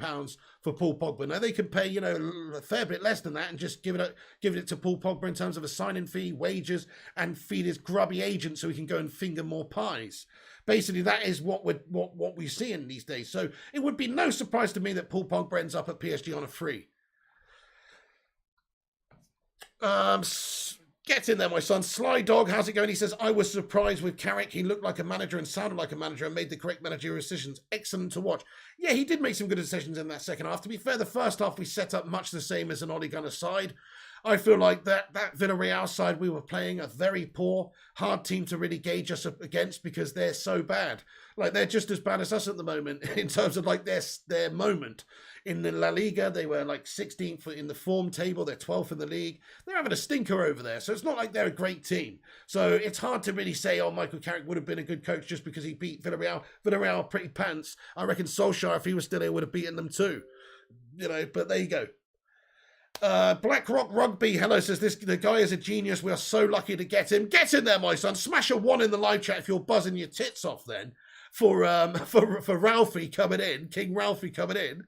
[SPEAKER 1] for Paul Pogba. Now they can pay, a fair bit less than that and just give it to Paul Pogba in terms of a signing fee, wages, and feed his grubby agent so he can go and finger more pies. Basically, that is what we see in these days. So it would be no surprise to me that Paul Pogba ends up at PSG on a free. Get in there, my son. Sly Dog, how's it going? He says, I was surprised with Carrick. He looked like a manager and sounded like a manager and made the correct managerial decisions. Excellent to watch. Yeah, he did make some good decisions in that second half. To be fair, the first half we set up much the same as an Ole Gunnar side. I feel like that Villarreal side we were playing a very poor, hard team to really gauge us against, because they're so bad. Like, they're just as bad as us at the moment in terms of like their moment. In the La Liga, they were like 16th in the form table. They're 12th in the league. They're having a stinker over there. So it's not like they're a great team. So it's hard to really say, oh, Michael Carrick would have been a good coach just because he beat Villarreal. Villarreal pretty pants. I reckon Solskjaer, if he was still there, would have beaten them too. But there you go. Black Rock Rugby, hello, says the guy is a genius. We are so lucky to get him. Get in there, my son. Smash a 1 in the live chat if you're buzzing your tits off then for Ralphie coming in, King Ralphie coming in.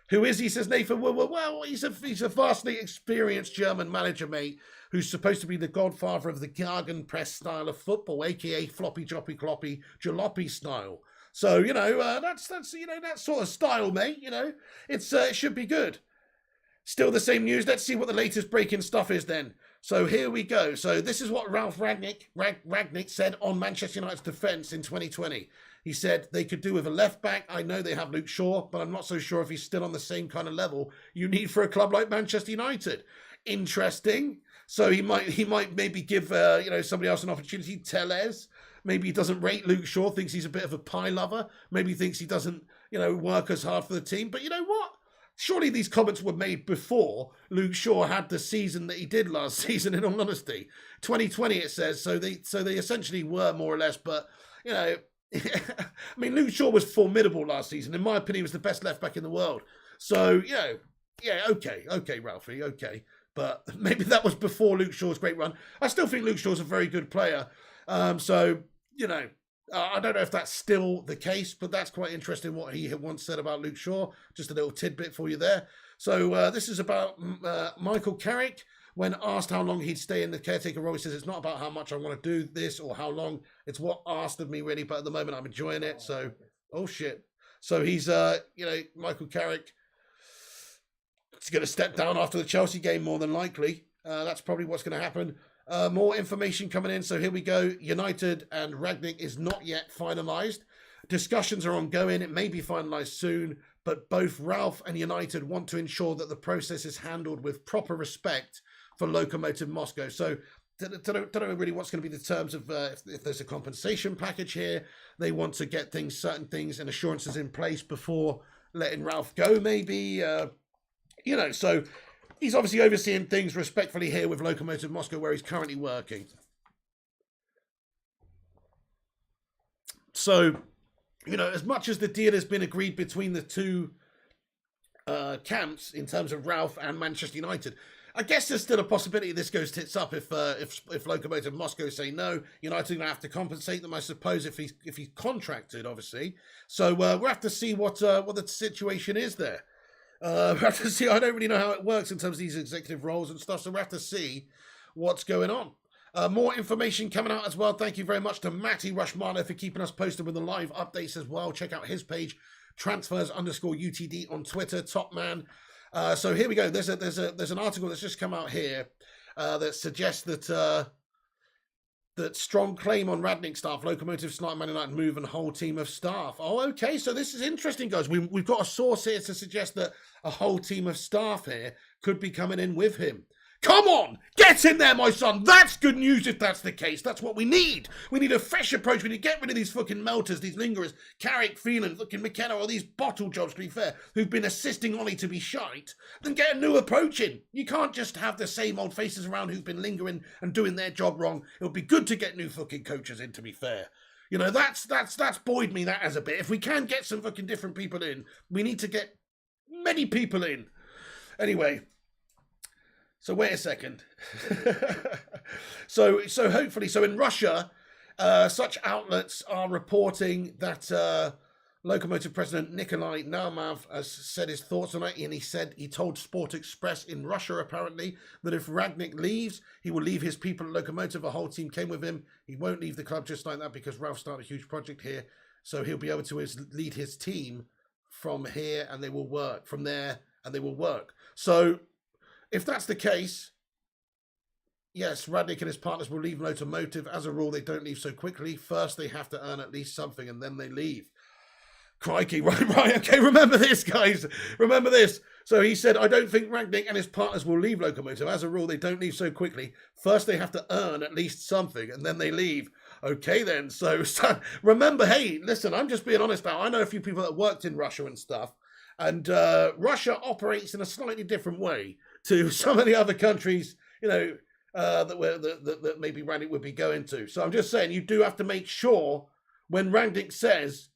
[SPEAKER 1] Who is he, says Nathan? Well, he's a vastly experienced German manager, mate, who's supposed to be the godfather of the Gegenpress style of football, aka floppy, joppy, cloppy, jalopy style. So, that's that sort of style, mate. It should be good. Still the same news. Let's see what the latest breaking stuff is then. So here we go. So this is what Ralf Rangnick said on Manchester United's defence in 2020. He said they could do with a left back. I know they have Luke Shaw, but I'm not so sure if he's still on the same kind of level you need for a club like Manchester United. Interesting. So he might maybe give somebody else an opportunity. Tellez. Maybe he doesn't rate Luke Shaw, thinks he's a bit of a pie lover. Maybe thinks he doesn't work as hard for the team. But you know what? surely these comments were made before Luke Shaw had the season that he did last season, in all honesty. 2020, it says. So they essentially were more or less, but, you know, I mean, Luke Shaw was formidable last season. In my opinion, he was the best left back in the world. So, you know, yeah, okay, Ralphie, okay. But maybe that was before Luke Shaw's great run. I still think Luke Shaw's a very good player. So, you know, I don't know if that's still the case, but that's quite interesting what he had once said about Luke Shaw. Just a little tidbit for you there. So this is about Michael Carrick. When asked how long he'd stay in the caretaker role, he says, it's not about how much I want to do this or how long. It's what asked of me, really. But at the moment, I'm enjoying it. So, oh, shit. So he's, you know, Michael Carrick is going to step down after the Chelsea game, more than likely. That's probably what's going to happen. More information coming in. So here we go. United and Rangnick is not yet finalised. Discussions are ongoing. It may be finalised soon. But both Ralf and United want to ensure that the process is handled with proper respect for Lokomotiv Moscow. So don't know really what's going to be the terms of if there's a compensation package here. They want to get certain things and assurances in place before letting Ralf go, maybe. You know, so he's obviously overseeing things respectfully here with Lokomotiv Moscow, where he's currently working. So, you know, as much as the deal has been agreed between the two camps in terms of Ralf and Manchester United, I guess there's still a possibility this goes tits up if Lokomotiv Moscow say no. United are going to have to compensate them, I suppose, if he's contracted, obviously. So we'll have to see what the situation is there. We'll have to see. I don't really know how it works in terms of these executive roles and stuff, so we'll have to see what's going on. More information coming out as well. Thank you very much to Matty Rushmano for keeping us posted with the live updates as well. Check out his page, transfers_UTD on Twitter, top man. So here we go. There's an article that's just come out here that suggests that strong claim on Rangnick staff, Lokomotiv start Man United move and whole team of staff. Oh, okay. So this is interesting, guys. We've got a source here to suggest that a whole team of staff here could be coming in with him. Come on, get in there, my son. That's good news if that's the case. That's what we need. We need a fresh approach. We need to get rid of these fucking melters, these lingerers, Carrick, Phelan, fucking McKenna, all these bottle jobs, to be fair, who've been assisting Ollie to be shite. Then get a new approach in. You can't just have the same old faces around who've been lingering and doing their job wrong. It would be good to get new fucking coaches in, to be fair. You know, that's buoyed me, that as a bit. If we can get some fucking different people in, we need to get many people in. Anyway. So wait a second. So hopefully, so in Russia, such outlets are reporting that Lokomotiv president Nikolai Naumov has said his thoughts on it, and he told Sport Express in Russia apparently that if Rangnick leaves, he will leave his people at Lokomotiv. A whole team came with him. He won't leave the club just like that because Ralf started a huge project here, so he'll be able to lead his team from here, and they will work from there, and they will work. So. If that's the case, yes, Rangnick and his partners will leave Lokomotiv. As a rule, they don't leave so quickly. First, they have to earn at least something, and then they leave. Crikey, right, okay, remember this, guys. Remember this. So he said, I don't think Rangnick and his partners will leave Lokomotiv. As a rule, they don't leave so quickly. First, they have to earn at least something, and then they leave. Okay, then. So remember, hey, listen, I'm just being honest now. I know a few people that worked in Russia and stuff, and Russia operates in a slightly different way to some of the other countries, you know, that maybe Rangnick would be going to. So I'm just saying, you do have to make sure when Rangnick says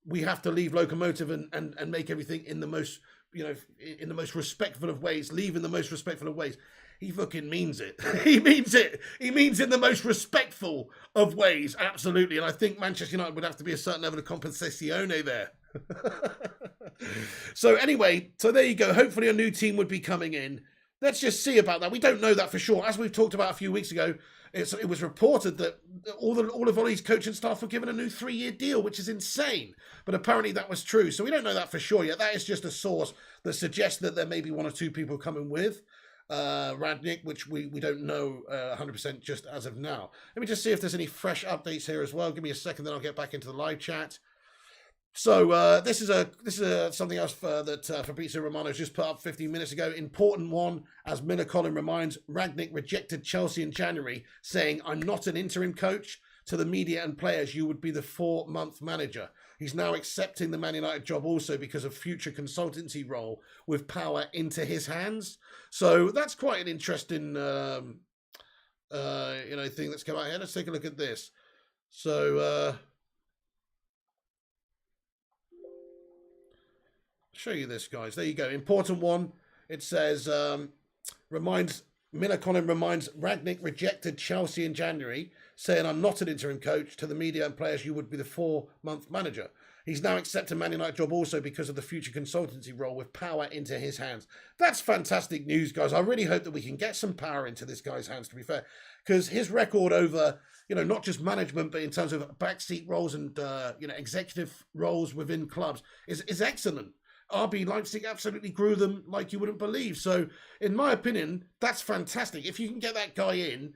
[SPEAKER 1] we have to leave Lokomotiv and make everything in the most, you know, in the most respectful of ways, leave in the most respectful of ways. He fucking means it. He means it. He means in the most respectful of ways, absolutely. And I think Manchester United would have to be a certain level of compensazione there. So anyway, so there you go. Hopefully a new team would be coming in. Let's just see about that. We don't know that for sure. As we've talked about a few weeks ago, it was reported that all of Ollie's coaching staff were given a new 3-year deal, which is insane. But apparently that was true. So we don't know that for sure yet. That is just a source that suggests that there may be one or two people coming with Rangnick, which we don't know 100% just as of now. Let me just see if there's any fresh updates here as well. Give me a second, then I'll get back into the live chat. So this is something else that Fabrizio Romano's just put up 15 minutes ago. Important one, as Miller Collin reminds, Rangnick rejected Chelsea in January, saying, I'm not an interim coach. To the media and players, you would be the 4-month manager. He's now accepting the Man United job also because of future consultancy role with power into his hands. So that's quite an interesting, thing that's come out here. Let's take a look at this. So, show you this, guys. There you go. Important one. It says, Miller Collin reminds Rangnick rejected Chelsea in January, saying, "I'm not an interim coach. To the media and players, you would be the 4-month manager." He's now accepted Man United job also because of the future consultancy role with power into his hands. That's fantastic news, guys. I really hope that we can get some power into this guy's hands, to be fair, because his record over, not just management, but in terms of backseat roles and, executive roles within clubs is excellent. RB Leipzig absolutely grew them like you wouldn't believe. So, in my opinion, that's fantastic. If you can get that guy in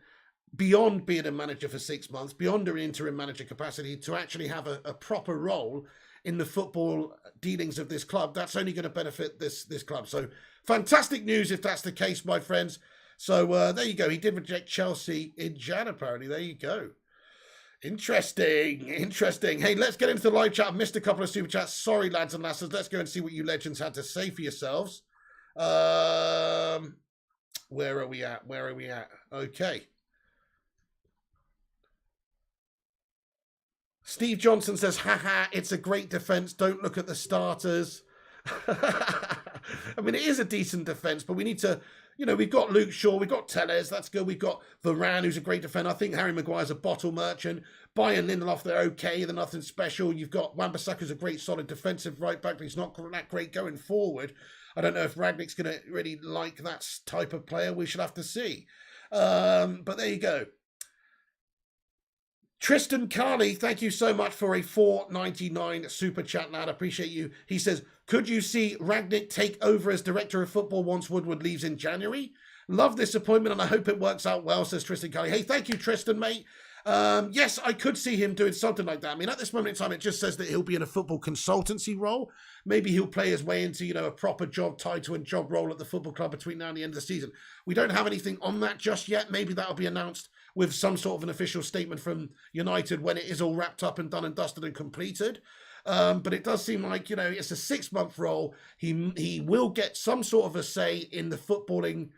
[SPEAKER 1] beyond being a manager for 6 months, beyond an interim manager capacity, to actually have a proper role in the football dealings of this club, that's only going to benefit this club. So, fantastic news if that's the case, my friends. So, there you go. He did reject Chelsea in Jan, apparently. There you go. Interesting. Hey, let's get into the live chat. I've missed a couple of super chats. Sorry, lads and lasses. Let's go and see what you legends had to say for yourselves. Where are we at? Okay. Steve Johnson says, haha, it's a great defence. Don't look at the starters. I mean, it is a decent defence, but we need to, we've got Luke Shaw, we've got Telles, that's good. We've got Varane, who's a great defender. I think Harry Maguire's a bottle merchant. Bayern Lindelof, they're okay. They're nothing special. You've got Wan-Bissaka's a great, solid defensive right back, but he's not that great going forward. I don't know if Rangnick's going to really like that type of player. We should have to see. But there you go. Tristan Carley, thank you so much for a $4.99 super chat, lad. I appreciate you. He says, could you see Rangnick take over as director of football once Woodward leaves in January? Love this appointment and I hope it works out well, says Tristan Carley. Hey, thank you, Tristan, mate. Yes, I could see him doing something like that. I mean, at this moment in time, it just says that he'll be in a football consultancy role. Maybe he'll play his way into, a proper job title and job role at the football club between now and the end of the season. We don't have anything on that just yet. Maybe that'll be announced with some sort of an official statement from United when it is all wrapped up and done and dusted and completed. But it does seem like, it's a 6-month role. He will get some sort of a say in the footballing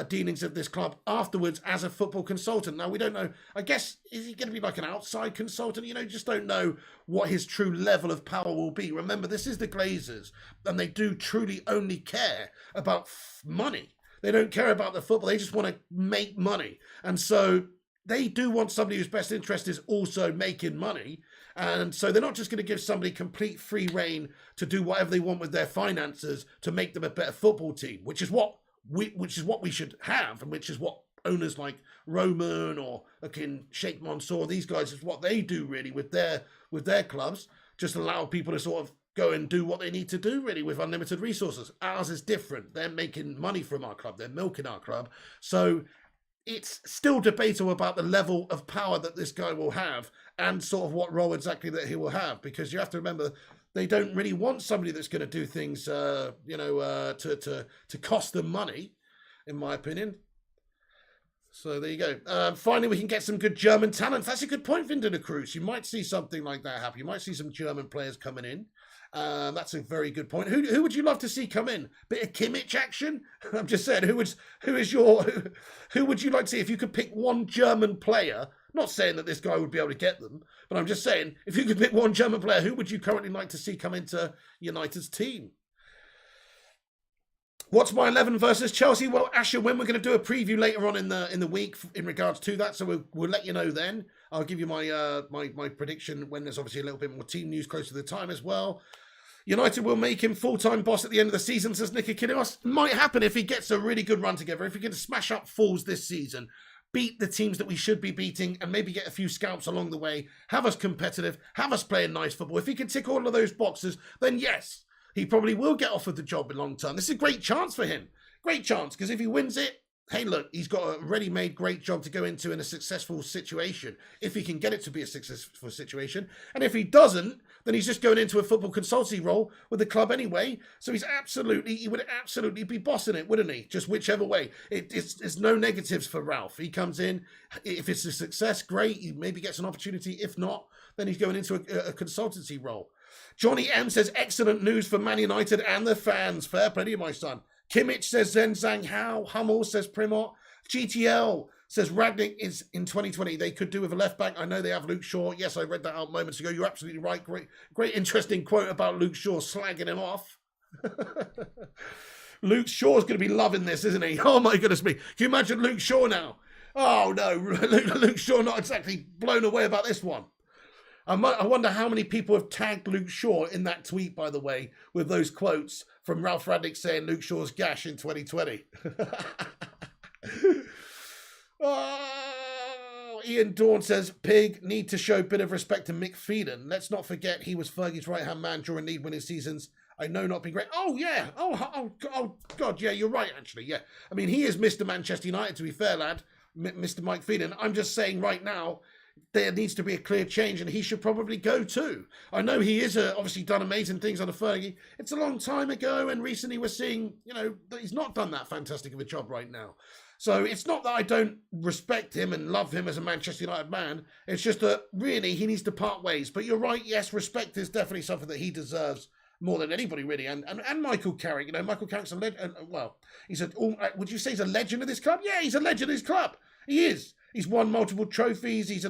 [SPEAKER 1] dealings of this club afterwards as a football consultant. Now, we don't know. I guess, is he going to be like an outside consultant? Just don't know what his true level of power will be. Remember, this is the Glazers, and they do truly only care about money. They don't care about the football. They just want to make money. And so they do want somebody whose best interest is also making money. And so they're not just going to give somebody complete free reign to do whatever they want with their finances to make them a better football team, which is what we should have, and which is what owners like Roman or Sheikh Mansour, these guys, is what they do really with their clubs. Just allow people to sort of go and do what they need to do really with unlimited resources. Ours is different. They're making money from our club. They're milking our club. So it's still debatable about the level of power that this guy will have and sort of what role exactly that he will have, because you have to remember they don't really want somebody that's going to do things, to cost them money, in my opinion. So there you go. Finally, we can get some good German talent. That's a good point, Vindana Cruz. You might see something like that happen. You might see some German players coming in. That's a very good point. Who would you love to see come in? Bit of Kimmich action? I'm just saying, who would you like to see if you could pick one German player? Not saying that this guy would be able to get them, but I'm just saying, if you could pick one German player, who would you currently like to see come into United's team? What's my 11 versus Chelsea? Well, Asher, when we're going to do a preview later on in the week in regards to that, so we'll let you know then. I'll give you my my prediction when there's obviously a little bit more team news close to the time as well. United will make him full-time boss at the end of the season, says Nicky Kiddos. Might happen if he gets a really good run together. If he can smash up Falls this season, beat the teams that we should be beating, and maybe get a few scalps along the way, have us competitive, have us playing nice football. If he can tick all of those boxes, then yes, he probably will get offered the job in long term. This is a great chance for him. Great chance, because if he wins it, hey, look, he's got a ready-made great job to go into in a successful situation, if he can get it to be a successful situation. And if he doesn't, then he's just going into a football consultancy role with the club anyway. So he would absolutely be bossing it, wouldn't he? Just whichever way. It's no negatives for Ralf. He comes in, if it's a success, great. He maybe gets an opportunity. If not, then he's going into a consultancy role. Johnny M says, excellent news for Man United and the fans. Fair play to you, my son. Kimmich says, Zhang Hao. Hummel says, Primot. GTL says, Rangnick is in 2020. They could do with a left back. I know they have Luke Shaw. Yes, I read that out moments ago. You're absolutely right. Great interesting quote about Luke Shaw slagging him off. Luke Shaw's going to be loving this, isn't he? Oh, my goodness me. Can you imagine Luke Shaw now? Oh, no. Luke Shaw not exactly blown away about this one. I wonder how many people have tagged Luke Shaw in that tweet, by the way, with those quotes from Ralf Rangnick saying Luke Shaw's gash in 2020. Oh, Ian Dawn says, Pig, need to show a bit of respect to Mick Phelan. Let's not forget he was Fergie's right-hand man during league-winning seasons. I know not being great. Oh, yeah. Oh, God, yeah, you're right, actually, yeah. I mean, he is Mr. Manchester United, to be fair, lad, Mr. Mike Phelan. I'm just saying right now, there needs to be a clear change, and he should probably go too. I know he is obviously done amazing things under Fergie. It's a long time ago, and recently we're seeing, that he's not done that fantastic of a job right now. So it's not that I don't respect him and love him as a Manchester United man. It's just that really he needs to part ways. But you're right, yes, respect is definitely something that he deserves more than anybody really. And Michael Carrick, Michael Carrick's a legend. Well, would you say he's a legend of this club? Yeah, he's a legend of this club. He is. He's won multiple trophies. He's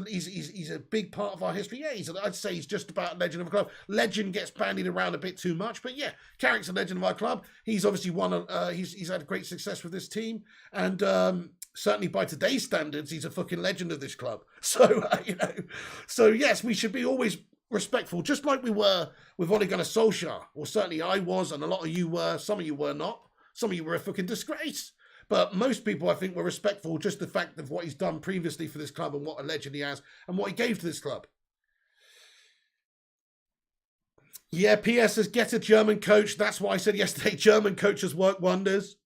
[SPEAKER 1] a big part of our history. Yeah, I'd say he's just about a legend of a club. Legend gets bandied around a bit too much, but yeah, Carrick's a legend of our club. He's obviously won. He's had great success with this team, and certainly by today's standards, he's a fucking legend of this club. So so yes, we should be always respectful, just like we were with Ole Gunnar Solskjaer, or certainly I was, and a lot of you were. Some of you were not. Some of you were a fucking disgrace. But most people, I think, were respectful just the fact of what he's done previously for this club and what a legend he has and what he gave to this club. Yeah, PS says, get a German coach. That's what I said yesterday. German coaches work wonders.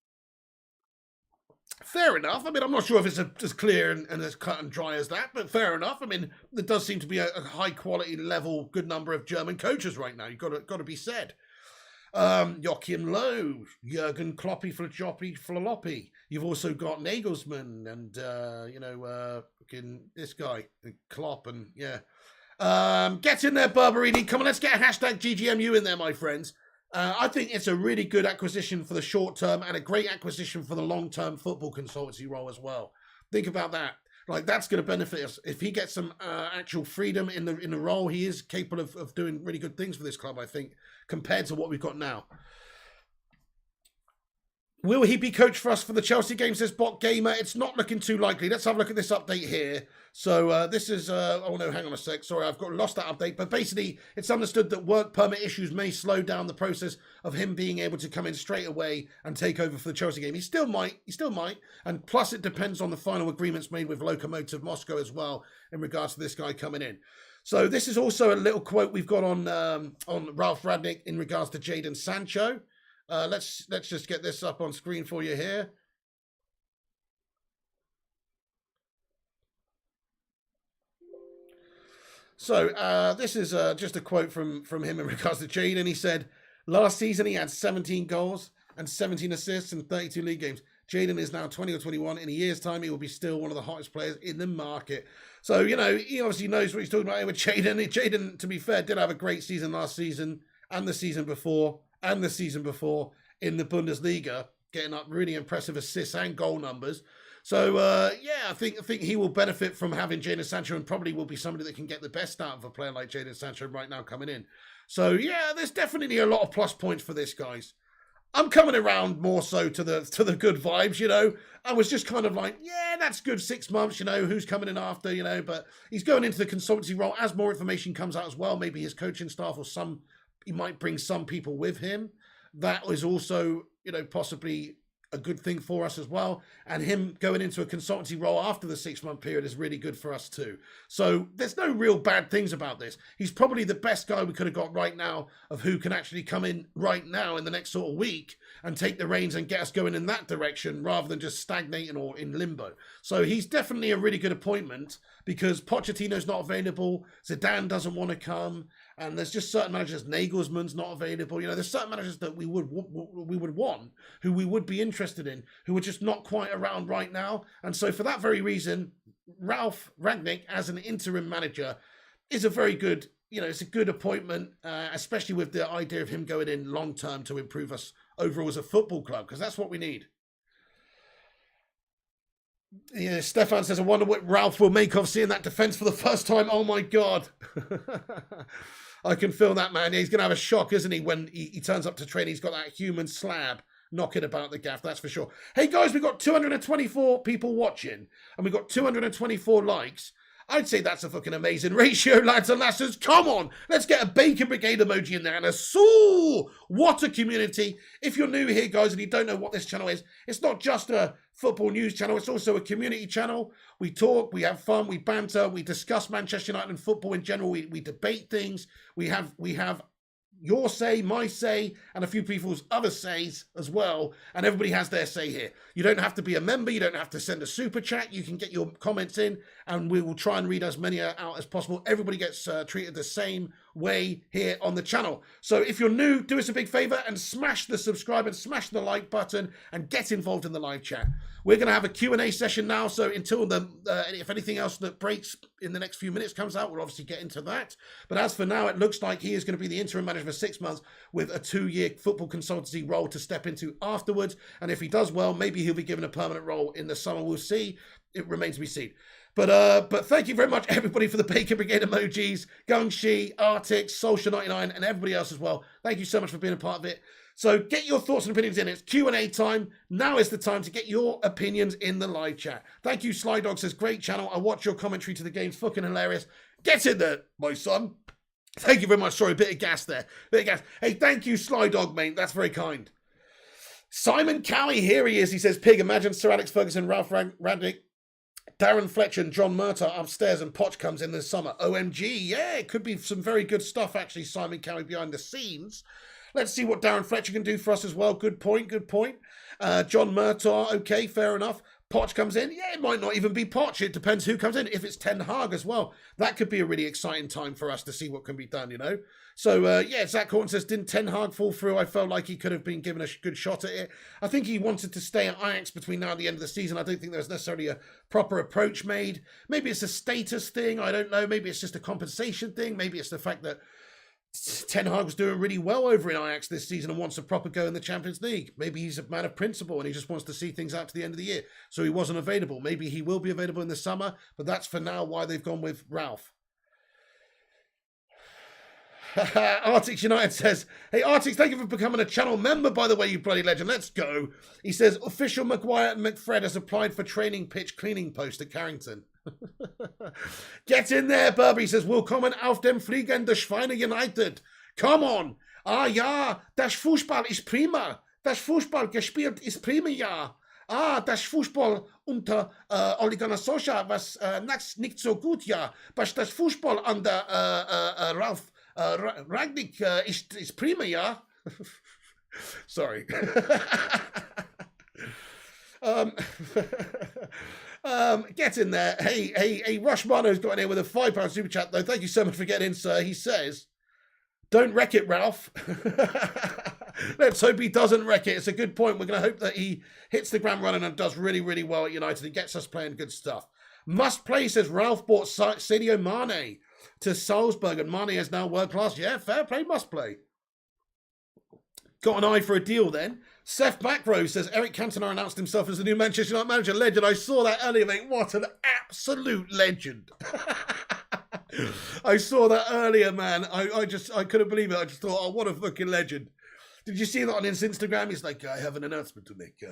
[SPEAKER 1] Fair enough. I mean, I'm not sure if it's as clear and as cut and dry as that, but fair enough. I mean, there does seem to be a high-quality level, good number of German coaches right now. You've got to be said. Joachim Low, Jurgen Kloppy Floppy. You've also got Nagelsmann and this guy, Klopp, and yeah. Get in there, Barberini. Come on, let's get a hashtag GGMU in there, my friends. I think it's a really good acquisition for the short term and a great acquisition for the long term football consultancy role as well. Think about that. Like, that's going to benefit us. If he gets some actual freedom in the role, he is capable of doing really good things for this club, I think, compared to what we've got now. Will he be coach for us for the Chelsea game, says Bot Gamer? It's not looking too likely. Let's have a look at this update here. So this is, oh no, hang on a sec. Sorry, I've lost that update. But basically, it's understood that work permit issues may slow down the process of him being able to come in straight away and take over for the Chelsea game. He still might. And plus, it depends on the final agreements made with Lokomotiv Moscow as well in regards to this guy coming in. So this is also a little quote we've got on Ralf Rangnick in regards to Jadon Sancho. Let's just get this up on screen for you here. So this is just a quote from him in regards to Jadon. He said, last season he had 17 goals and 17 assists in 32 league games. Jadon is now 20 or 21. In a year's time, he will be still one of the hottest players in the market. So, he obviously knows what he's talking about here with Jadon. Jadon, to be fair, did have a great season last season and the season before in the Bundesliga, getting up really impressive assists and goal numbers. So, I think he will benefit from having Jadon Sancho and probably will be somebody that can get the best out of a player like Jadon Sancho right now coming in. So, yeah, there's definitely a lot of plus points for this, guys. I'm coming around more so to the good vibes, I was just kind of like, yeah, that's good, 6 months, who's coming in after, but he's going into the consultancy role. As more information comes out as well, maybe his coaching staff or he might bring some people with him. That is also, possibly a good thing for us as well. And him going into a consultancy role after the 6-month period is really good for us too. So there's no real bad things about this. He's probably the best guy we could have got right now of who can actually come in right now in the next sort of week and take the reins and get us going in that direction rather than just stagnating or in limbo. So he's definitely a really good appointment because Pochettino's not available. Zidane doesn't want to come. And there's just certain managers, Nagelsmann's not available. There's certain managers that we would want, who we would be interested in, who are just not quite around right now. And so for that very reason, Ralf Rangnick as an interim manager is a very good it's a good appointment, especially with the idea of him going in long term to improve us overall as a football club, because that's what we need. Yeah, Stefan says, I wonder what Ralf will make of seeing that defence for the first time. Oh my God. I can feel that, man. He's going to have a shock, isn't he, when he turns up to train. He's got that human slab knocking about the gaff, that's for sure. Hey, guys, we've got 224 people watching, and we've got 224 likes. I'd say that's a fucking amazing ratio, lads and lasses. Come on, let's get a Bacon Brigade emoji in there and a so what a community. If you're new here, guys, and you don't know what this channel is, it's not just a football news channel, it's also a community channel. We talk, we have fun, we banter, we discuss Manchester United and football in general, we debate things, we have your say, my say, and a few people's other says as well. And everybody has their say here. You don't have to be a member. You don't have to send a super chat. You can get your comments in, and we will try and read as many out as possible. Everybody gets treated the same way here on the channel. So if you're new, do us a big favor and smash the subscribe and smash the like button and get involved in the live chat. We're going to have a Q&A session now. So until if anything else that breaks in the next few minutes comes out, we'll obviously get into that. But as for now, it looks like he is going to be the interim manager for 6 months with a 2-year football consultancy role to step into afterwards. And if he does well, maybe he'll be given a permanent role in the summer. We'll see. It remains to be seen. But thank you very much, everybody, for the Bacon Brigade emojis, Gungshi, Artix, Social99, and everybody else as well. Thank you so much for being a part of it. So get your thoughts and opinions in. It's Q&A time. Now is the time to get your opinions in the live chat. Thank you, Sly Dog says, great channel. I watch your commentary to the games. Fucking hilarious. Get in there, my son. Thank you very much. Sorry, a bit of gas there. Bit of gas. Hey, thank you, Sly Dog, mate. That's very kind. Simon Cowie, here he is. He says, Pig, imagine Sir Alex Ferguson, Ralf Rangnick, Darren Fletcher and John Murtaugh upstairs and Poch comes in this summer. OMG, yeah, it could be some very good stuff, actually, Simon Cowie behind the scenes. Let's see what Darren Fletcher can do for us as well. Good point, good point. John Murtaugh, okay, fair enough. Poch comes in. Yeah, it might not even be Poch. It depends who comes in. If it's Ten Hag as well, that could be a really exciting time for us to see what can be done, you know. So, yeah, Zach Horton says, didn't Ten Hag fall through? I felt like he could have been given a good shot at it. I think he wanted to stay at Ajax between now and the end of the season. I don't think there was necessarily a proper approach made. Maybe it's a status thing. I don't know. Maybe it's just a compensation thing. Maybe it's the fact that Ten Hag was doing really well over in Ajax this season and wants a proper go in the Champions League. Maybe he's a man of principle and he just wants to see things out to the end of the year. So he wasn't available. Maybe he will be available in the summer, but that's for now why they've gone with Ralf. Artix United says, hey Artix, thank you for becoming a channel member, by the way, you bloody legend. Let's go. He says, official Maguire and McFred has applied for training pitch cleaning post at Carrington. Get in there, Burberry says, willkommen auf dem Fliegen der Schweine United. Come on. Ah ja, das Fußball ist prima. Das Fußball gespielt ist prima, ja. Ah, das Fußball unter Ole Gunnar Solskjaer was nicht so gut, ja. Aber das Fußball under Ralf Rangnick ist prima, ja. Sorry. Get in there. Hey, Rush Mano's got in here with a £5 super chat, though. Thank you so much for getting in, sir. He says, don't wreck it, Ralf. Let's hope he doesn't wreck it. It's a good point. We're going to hope that he hits the ground running and does really, really well at United and gets us playing good stuff. Must play, says Ralf bought Sadio Mane to Salzburg, and Mane is now world class. Yeah, fair play, must play. Got an eye for a deal then. Seth Macro says Eric Cantona announced himself as the new Manchester United manager. Legend. I saw that earlier, mate. What an absolute legend. I saw that earlier, man. I couldn't believe it. I just thought, oh, what a fucking legend. Did you see that on his Instagram? He's like, I have an announcement to make.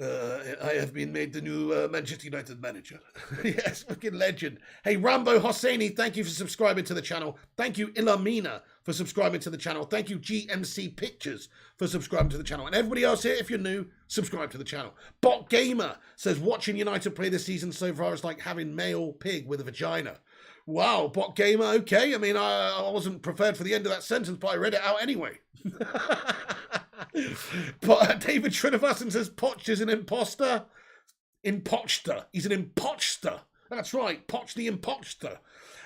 [SPEAKER 1] I have been made the new Manchester United manager. Yes, fucking legend. Hey, Rambo Hosseini, thank you for subscribing to the channel. Thank you, Ilamina, for subscribing to the channel. Thank you, GMC Pictures, for subscribing to the channel. And everybody else here, if you're new, subscribe to the channel. Bot Gamer says, watching United play this season so far is like having male pig with a vagina. Wow, Bot Gamer, okay. I mean, I wasn't prepared for the end of that sentence, but I read it out anyway. But David Srinivasan says Poch is an imposter. Imposter. He's an imposter. That's right, Poch the imposter.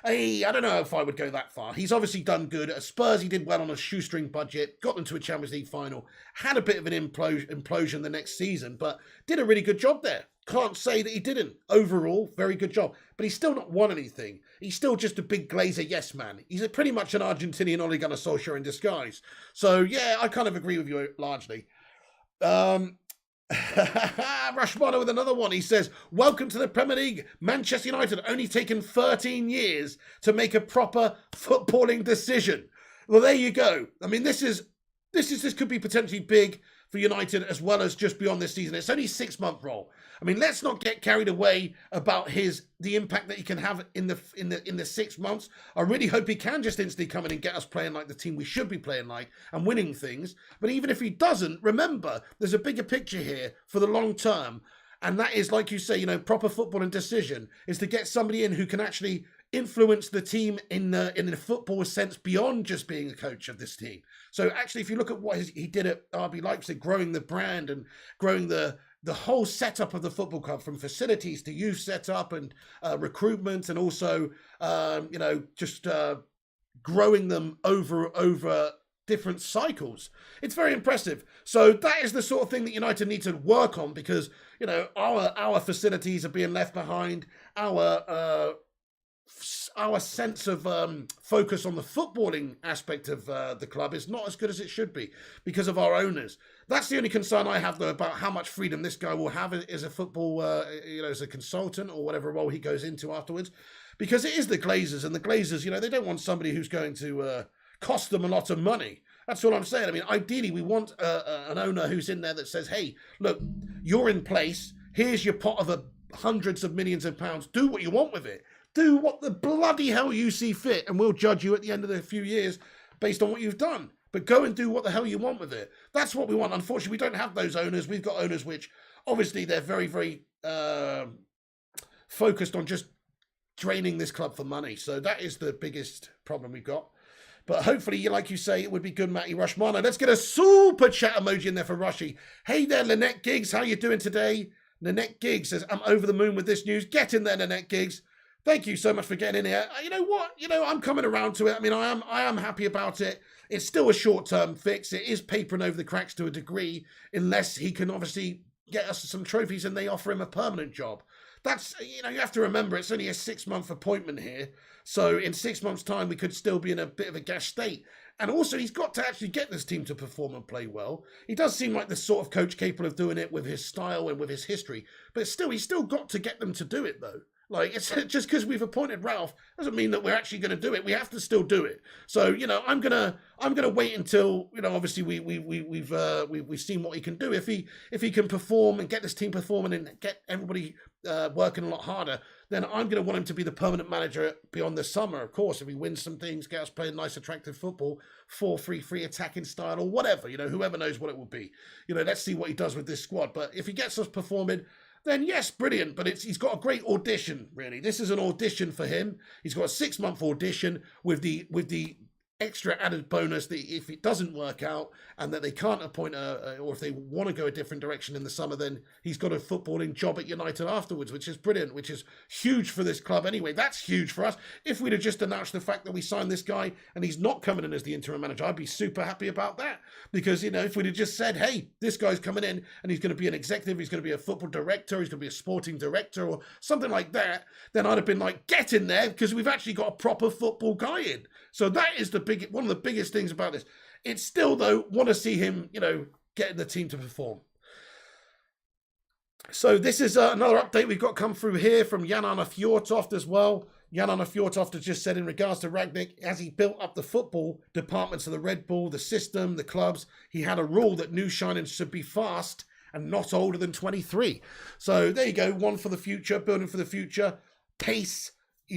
[SPEAKER 1] Hey, I don't know if I would go that far. He's obviously done good. At Spurs, he did well on a shoestring budget, got them to a Champions League final, had a bit of an implosion the next season, but did a really good job there. Can't say that he didn't. Overall, very good job. But he's still not won anything. He's still just a big Glazer yes man. He's pretty much an Argentinian Ole Gunnar Solskjaer in disguise. So, yeah, I kind of agree with you largely. Rashmano with another one. He says, welcome to the Premier League. Manchester United only taken 13 years to make a proper footballing decision. Well, there you go. I mean, this could be potentially big for United as well as just beyond this season. It's only a 6-month role. I mean, let's not get carried away about the impact that he can have in the 6 months. I really hope he can just instantly come in and get us playing like the team we should be playing like and winning things. But even if he doesn't, remember, there's a bigger picture here for the long term. And that is, like you say, proper football and decision is to get somebody in who can actually influence the team in the football sense beyond just being a coach of this team. So actually, if you look at what he did at RB Leipzig, growing the brand and growing the whole setup of the football club, from facilities to youth setup and recruitment, and also just growing them over different cycles. It's very impressive. So that is the sort of thing that United need to work on, because our facilities are being left behind. Our sense of focus on the footballing aspect of the club is not as good as it should be because of our owners. That's the only concern I have, though, about how much freedom this guy will have as a football, as a consultant or whatever role he goes into afterwards. Because it is the Glazers, and the Glazers, they don't want somebody who's going to cost them a lot of money. That's all I'm saying. I mean, ideally, we want an owner who's in there that says, hey, look, you're in place. Here's your pot of hundreds of millions of pounds. Do what you want with it. Do what the bloody hell you see fit, and we'll judge you at the end of the few years based on what you've done. But go and do what the hell you want with it. That's what we want. Unfortunately, we don't have those owners. We've got owners which, obviously, they're very, very focused on just draining this club for money. So that is the biggest problem we've got. But hopefully, like you say, it would be good, Matty Rushmano. Let's get a super chat emoji in there for Rushy. Hey there, Lynette Giggs. How you doing today? Lynette Giggs says, I'm over the moon with this news. Get in there, Lynette Giggs. Thank you so much for getting in here. You know what? I'm coming around to it. I mean, I am happy about it. It's still a short-term fix. It is papering over the cracks to a degree, unless he can obviously get us some trophies and they offer him a permanent job. That's, you have to remember, it's only a 6-month appointment here. So in 6 months' time, we could still be in a bit of a gas state. And also, he's got to actually get this team to perform and play well. He does seem like the sort of coach capable of doing it with his style and with his history. But still, he's still got to get them to do it, though. Like, it's just because we've appointed Ralf doesn't mean that we're actually going to do it. We have to still do it. So, I'm gonna wait until obviously we've seen what he can do. If he can perform and get this team performing and get everybody working a lot harder, then I'm going to want him to be the permanent manager beyond the summer. Of course, if he wins some things, get us playing nice, attractive football, 4-3-3 attacking style or whatever. Whoever knows what it will be. Let's see what he does with this squad. But if he gets us performing, then yes, brilliant. But he's got a great audition, really. This is an audition for him. He's got a 6-month audition with the extra added bonus that if it doesn't work out and that they can't appoint or if they want to go a different direction in the summer, then he's got a footballing job at United afterwards, which is brilliant, which is huge for this club anyway. That's huge for us. If we'd have just announced the fact that we signed this guy and he's not coming in as the interim manager, I'd be super happy about that. Because, if we'd have just said, hey, this guy's coming in and he's going to be an executive, he's going to be a football director, he's going to be a sporting director or something like that, then I'd have been like, get in there, because we've actually got a proper football guy in. So that is one of the biggest things about this. It's still, though, want to see him, getting the team to perform. So this is another update we've got come through here from Jan-Arne Fjortoft as well. Jan-Arne Fjortoft has just said in regards to Rangnick, as he built up the football departments of the Red Bull, the system, the clubs, he had a rule that new signings should be fast and not older than 23. So there you go, one for the future, building for the future, pace.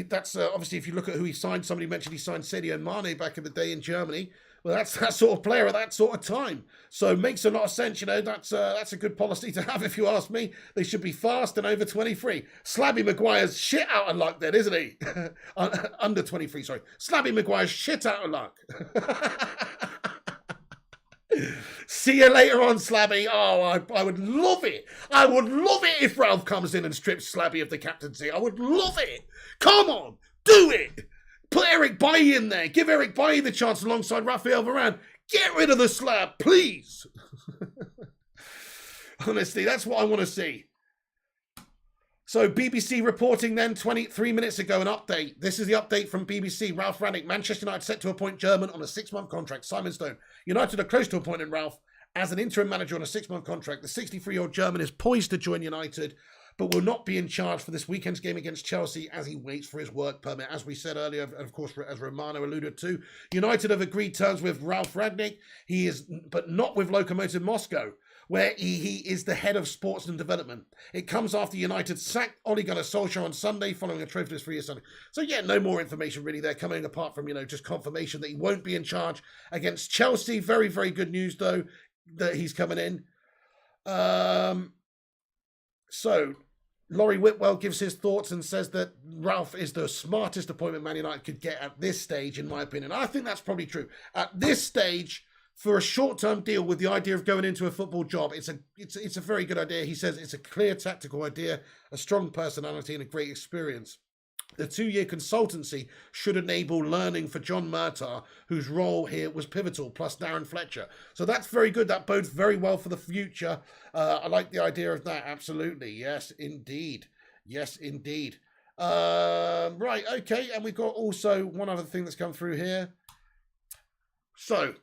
[SPEAKER 1] That's obviously, if you look at who he signed, somebody mentioned he signed Sadio Mane back in the day in Germany. Well, that's that sort of player at that sort of time. So makes a lot of sense, that's a good policy to have, if you ask me. They should be fast and over 23. Slabby Maguire's shit out of luck then, isn't he? Under 23, sorry. Slabby Maguire's shit out of luck. See you later on, Slabby. Oh, I would love it. I would love it if Ralf comes in and strips Slabby of the captaincy. I would love it. Come on, do it. Put Eric Bailly in there. Give Eric Bailly the chance alongside Rafael Varane. Get rid of the Slab, please. Honestly, that's what I want to see. So BBC reporting then 23 minutes ago, an update. This is the update from BBC. Ralf Rangnick, Manchester United set to appoint German on a 6-month contract. Simon Stone, United are close to appointing Ralf as an interim manager on a 6-month contract. The 63-year-old German is poised to join United, but will not be in charge for this weekend's game against Chelsea as he waits for his work permit. As we said earlier, of course, as Romano alluded to, United have agreed terms with Ralf Rangnick. He is, but not with Lokomotiv Moscow, where he is the head of sports and development. It comes after United sacked Ole Gunnar Solskjaer on Sunday following a trophy 3 years Sunday. So yeah, no more information really there coming apart from, just confirmation that he won't be in charge against Chelsea. Very, very good news though that he's coming in. So Laurie Whitwell gives his thoughts and says that Ralf is the smartest appointment Man United could get at this stage, in my opinion. I think that's probably true. At this stage, for a short-term deal with the idea of going into a football job, it's a very good idea. He says it's a clear tactical idea, a strong personality and a great experience. The 2-year consultancy should enable learning for John Murtagh, whose role here was pivotal, plus Darren Fletcher. So that's very good. That bodes very well for the future. I like the idea of that. Absolutely. Yes, indeed. Yes, indeed. Right, okay. And we've got also one other thing that's come through here. So,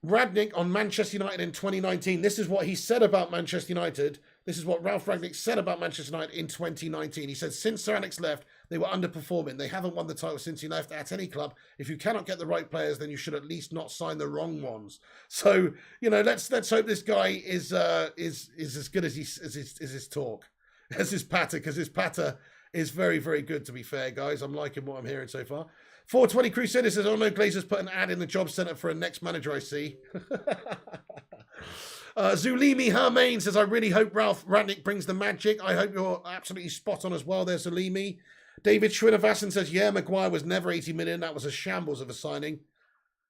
[SPEAKER 1] Rangnick on Manchester United in 2019. This is what he said about Manchester United. This is what Ralf Rangnick said about Manchester United in 2019. He said, since Sir Alex left, they were underperforming. They haven't won the title since he left at any club. If you cannot get the right players, then you should at least not sign the wrong ones. So, let's hope this guy is as good as his talk, as his patter, because his patter is very, very good, to be fair, guys. I'm liking what I'm hearing so far. 420 Crusader says, oh no, Glazer's put an ad in the job centre for a next manager, I see. Zulimi Hermain says, I really hope Ralf Rangnick brings the magic. I hope you're absolutely spot on as well there, Zulimi. David Srinivasan says, yeah, Maguire was never 80 million. That was a shambles of a signing.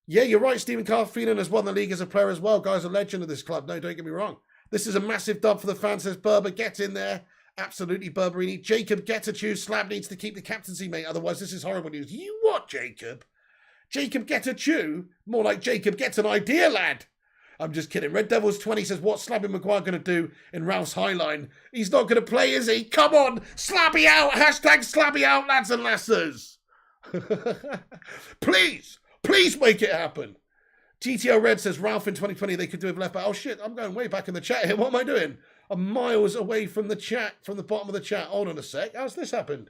[SPEAKER 1] Yeah, you're right. Stephen Carl-Phelan has won the league as a player as well. Guy's a legend of this club. No, don't get me wrong. This is a massive dub for the fans, says Berber. Get in there. Absolutely, Berberini. Jacob Getachew. Slab needs to keep the captaincy, mate. Otherwise, this is horrible news. You what, Jacob? Jacob Getachew? More like Jacob gets an idea, lad. I'm just kidding. Red Devils 20 says, what's Slabby Maguire going to do in Ralph's Highline? He's not going to play, is he? Come on. Slabby out. Hashtag Slabby out, lads and lasses. Please make it happen. GTO Red says, Ralph in 2020, they could do with left back. Oh, shit. I'm going way back in the chat here. What am I doing? I'm miles away from the chat, from the bottom of the chat. Hold on a sec. How's this happened?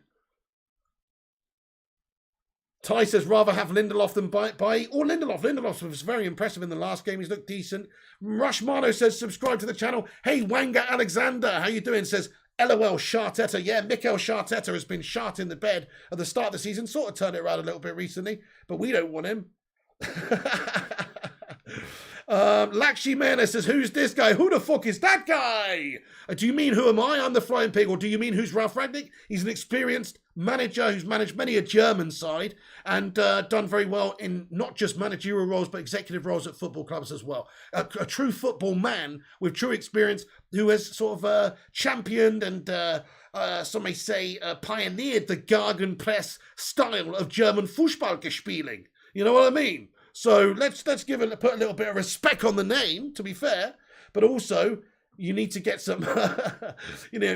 [SPEAKER 1] Ty says, rather have Lindelof than Bailly. Or Lindelof. Lindelof was very impressive in the last game. He's looked decent. Rushmano says, subscribe to the channel. Hey, Wanga Alexander, how you doing? Says, LOL, Sharteta. Yeah, Mikel Sharteta has been shot in the bed at the start of the season. Sort of turned it around a little bit recently, but we don't want him. Lakshmi Mehta says, who's this guy? Who the fuck is that guy? Do you mean who am I? I'm the Flying Pig. Or do you mean who's Ralf Rangnick? He's an experienced manager who's managed many a German side and done very well in not just managerial roles but executive roles at football clubs as well. A true football man with true experience who has sort of championed and some may say pioneered the Gegenpress style of German Fußballgespielen. You know what I mean? So let's put a little bit of respect on the name, to be fair, but also you need to get some. He's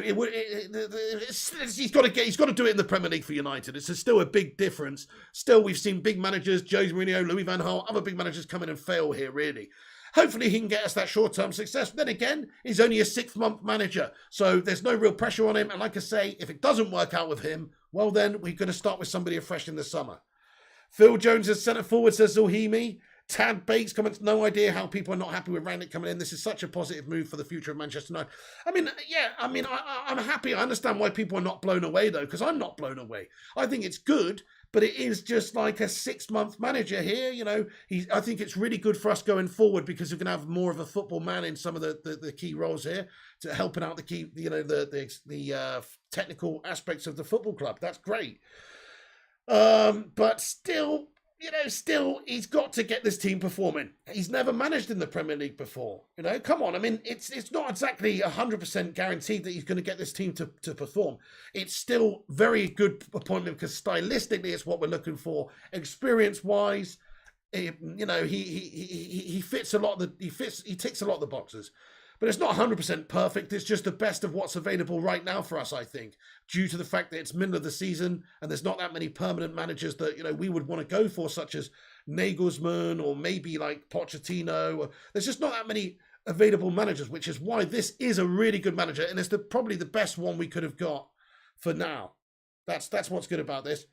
[SPEAKER 1] got to do it in the Premier League for United. It's still a big difference. Still, we've seen big managers, Jose Mourinho, Louis van Gaal, other big managers come in and fail here. Really, hopefully he can get us that short-term success. Then again, he's only a 6-month manager, so there's no real pressure on him. And like I say, if it doesn't work out with him, well then we're going to start with somebody afresh in the summer. Phil Jones as centre forward, says Zulhimi. Tad Bates comments, no idea how people are not happy with Rangnick coming in. This is such a positive move for the future of Manchester United. I'm happy. I understand why people are not blown away, though, because I'm not blown away. I think it's good, but it is just like a 6-month manager here. I think it's really good for us going forward because we're going to have more of a football man in some of the key roles here to helping out the technical aspects of the football club. That's great. But still, you know, still, he's got to get this team performing. He's never managed in the Premier League before. You know, come on. I mean, it's not exactly 100% guaranteed that he's going to get this team to perform. It's still very good appointment because stylistically, it's what we're looking for. Experience-wise, you know, he fits a lot of he ticks a lot of the boxes. But it's not 100% perfect. It's just the best of what's available right now for us, I think, due to the fact that it's middle of the season and there's not that many permanent managers that, you know, we would want to go for, such as Nagelsmann or maybe like Pochettino. There's just not that many available managers, which is why this is a really good manager. And it's probably the best one we could have got for now. That's what's good about this.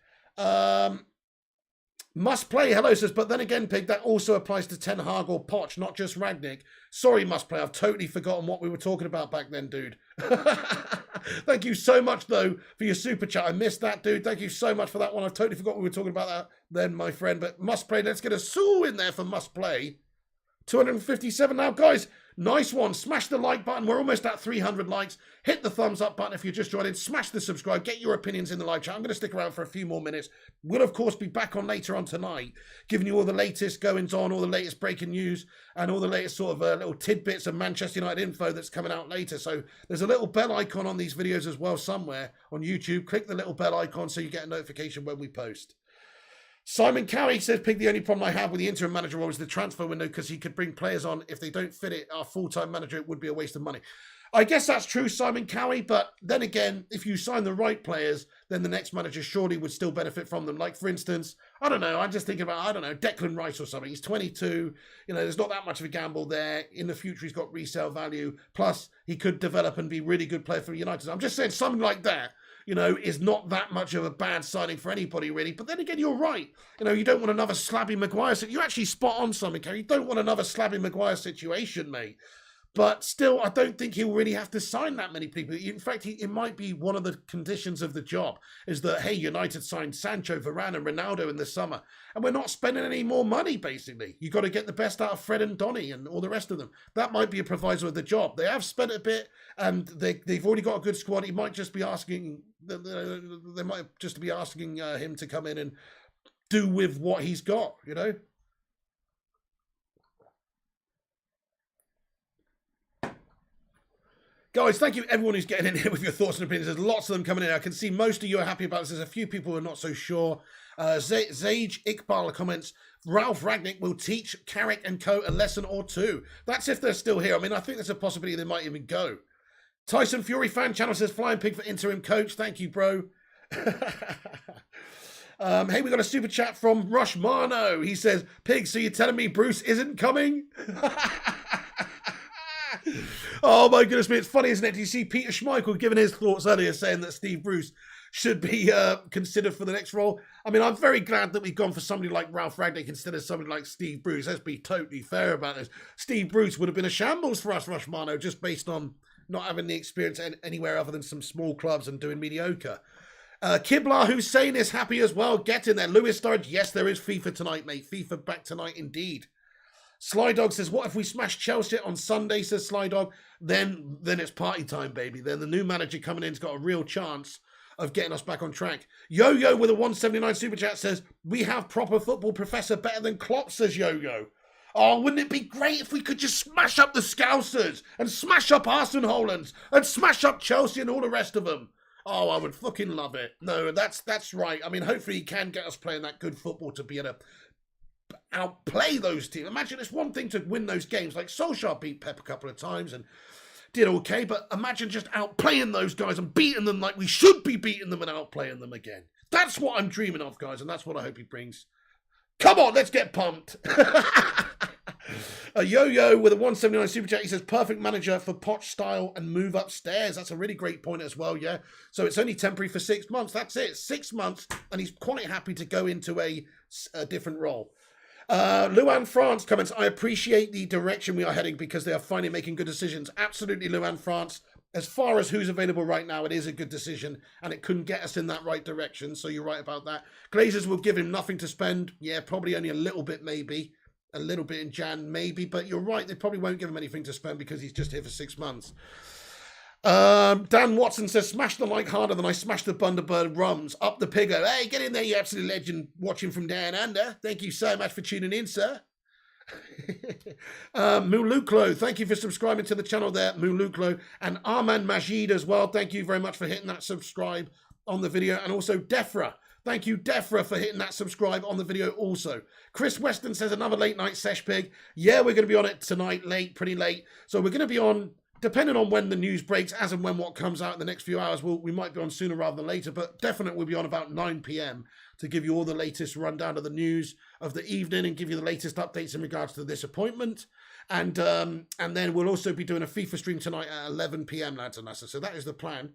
[SPEAKER 1] Must play, hello, says, but then again, Pig, that also applies to Ten Hag or Poch, not just Rangnick. Sorry, Must Play, I've totally forgotten what we were talking about back then, dude. Thank you so much, though, for your super chat. I missed that, dude. Thank you so much for that one. I've totally forgot we were talking about that then, my friend. But Must Play, let's get a Sue in there for Must Play. 257 now, guys. Nice one. Smash the like button. We're almost at 300 likes. Hit the thumbs up button if you're just joining. Smash the subscribe. Get your opinions in the live chat. I'm going to stick around for a few more minutes. We'll, of course, be back on later on tonight, giving you all the latest goings on, all the latest breaking news, and all the latest sort of little tidbits of Manchester United info that's coming out later. So there's a little bell icon on these videos as well somewhere on YouTube. Click the little bell icon so you get a notification when we post. Simon Cowie says, Pig, the only problem I have with the interim manager role is the transfer window because he could bring players on. If they don't fit it, our full-time manager, it would be a waste of money. I guess that's true, Simon Cowie, but then again, if you sign the right players, then the next manager surely would still benefit from them. Like, for instance, I don't know, I'm just thinking about, I don't know, Declan Rice or something. He's 22. You know, there's not that much of a gamble there. In the future, he's got resale value. Plus, he could develop and be a really good player for United. I'm just saying something like that, you know, is not that much of a bad signing for anybody, really. But then again, you're right. You know, you don't want another Slabby Maguire. You're actually spot on, Simon Cowie. You don't want another Slabby Maguire situation, mate. But still, I don't think he'll really have to sign that many people. In fact, it might be one of the conditions of the job is that, hey, United signed Sancho, Varane and Ronaldo in the summer. And we're not spending any more money, basically. You've got to get the best out of Fred and Donny and all the rest of them. That might be a proviso of the job. They have spent a bit and they've already got a good squad. He might just be asking, they might just be asking him to come in and do with what he's got, you know? Guys, thank you everyone who's getting in here with your thoughts and opinions. There's lots of them coming in. I can see most of you are happy about this. There's a few people who are not so sure. Zage Iqbal comments, Ralf Rangnick will teach Carrick and co a lesson or two. That's if they're still here. I mean, I think there's a possibility they might even go. Tyson Fury fan channel says, Flying Pig for interim coach. Thank you, bro. Hey, we got a super chat from Rush Marno. He says, Pig, so you're telling me Bruce isn't coming? Oh my goodness me, it's funny, isn't it? Do you see Peter Schmeichel giving his thoughts earlier saying that Steve Bruce should be considered for the next role? I mean, I'm very glad that we've gone for somebody like Ralf Rangnick instead of somebody like Steve Bruce. Let's be totally fair about this. Steve Bruce would have been a shambles for us, Rushmano, just based on not having the experience anywhere other than some small clubs and doing mediocre. Kibla Hussein is happy as well. Get in there. Lewis Sturridge, yes, there is FIFA tonight, mate. FIFA back tonight indeed. Slydog says, what if we smash Chelsea on Sunday, says Slydog? Then it's party time, baby. Then the new manager coming in's got a real chance of getting us back on track. Yo-Yo with a 179 super chat says, we have proper football professor better than Klopp, says Yo-Yo. Oh, wouldn't it be great if we could just smash up the Scousers and smash up Arsenal Hollands and smash up Chelsea and all the rest of them? Oh, I would fucking love it. No, that's right. I mean, hopefully he can get us playing that good football to be able to outplay those teams. Imagine it's one thing to win those games, like Solskjaer beat Pep a couple of times and did okay, but imagine just outplaying those guys and beating them like we should be beating them and outplaying them again. That's what I'm dreaming of, guys, and that's what I hope he brings. Come on, let's get pumped. A Yo-Yo with a 179 super chat, he says, perfect manager for Poch style and move upstairs. That's a really great point as well, yeah. So it's only temporary for 6 months. That's it, 6 months, and he's quite happy to go into a different role. Luan France comments, I appreciate the direction we are heading because they are finally making good decisions. Absolutely, Luan France. As far as who's available right now, it is a good decision and it couldn't get us in that right direction. So you're right about that. Glazers will give him nothing to spend. Yeah, probably only a little bit, maybe. A little bit in Jan, maybe. But you're right, they probably won't give him anything to spend because he's just here for 6 months. Dan Watson says, smash the like harder than I smashed the Bundaberg rums. Up the piggo. Hey, get in there, you absolute legend, watching from down under. Thank you so much for tuning in, sir. Muluklo, thank you for subscribing to the channel there, Muluklo. And Arman Majid as well. Thank you very much for hitting that subscribe on the video. And also Defra. Thank you, Defra, for hitting that subscribe on the video also. Chris Weston says, another late night sesh pig. Yeah, we're going to be on it tonight, late, pretty late. So we're going to be on, depending on when the news breaks, as and when what comes out in the next few hours, we might be on sooner rather than later, but definitely we'll be on about 9 p.m. to give you all the latest rundown of the news of the evening and give you the latest updates in regards to this appointment. And then we'll also be doing a FIFA stream tonight at 11 p.m, lads and lasses. So that is the plan.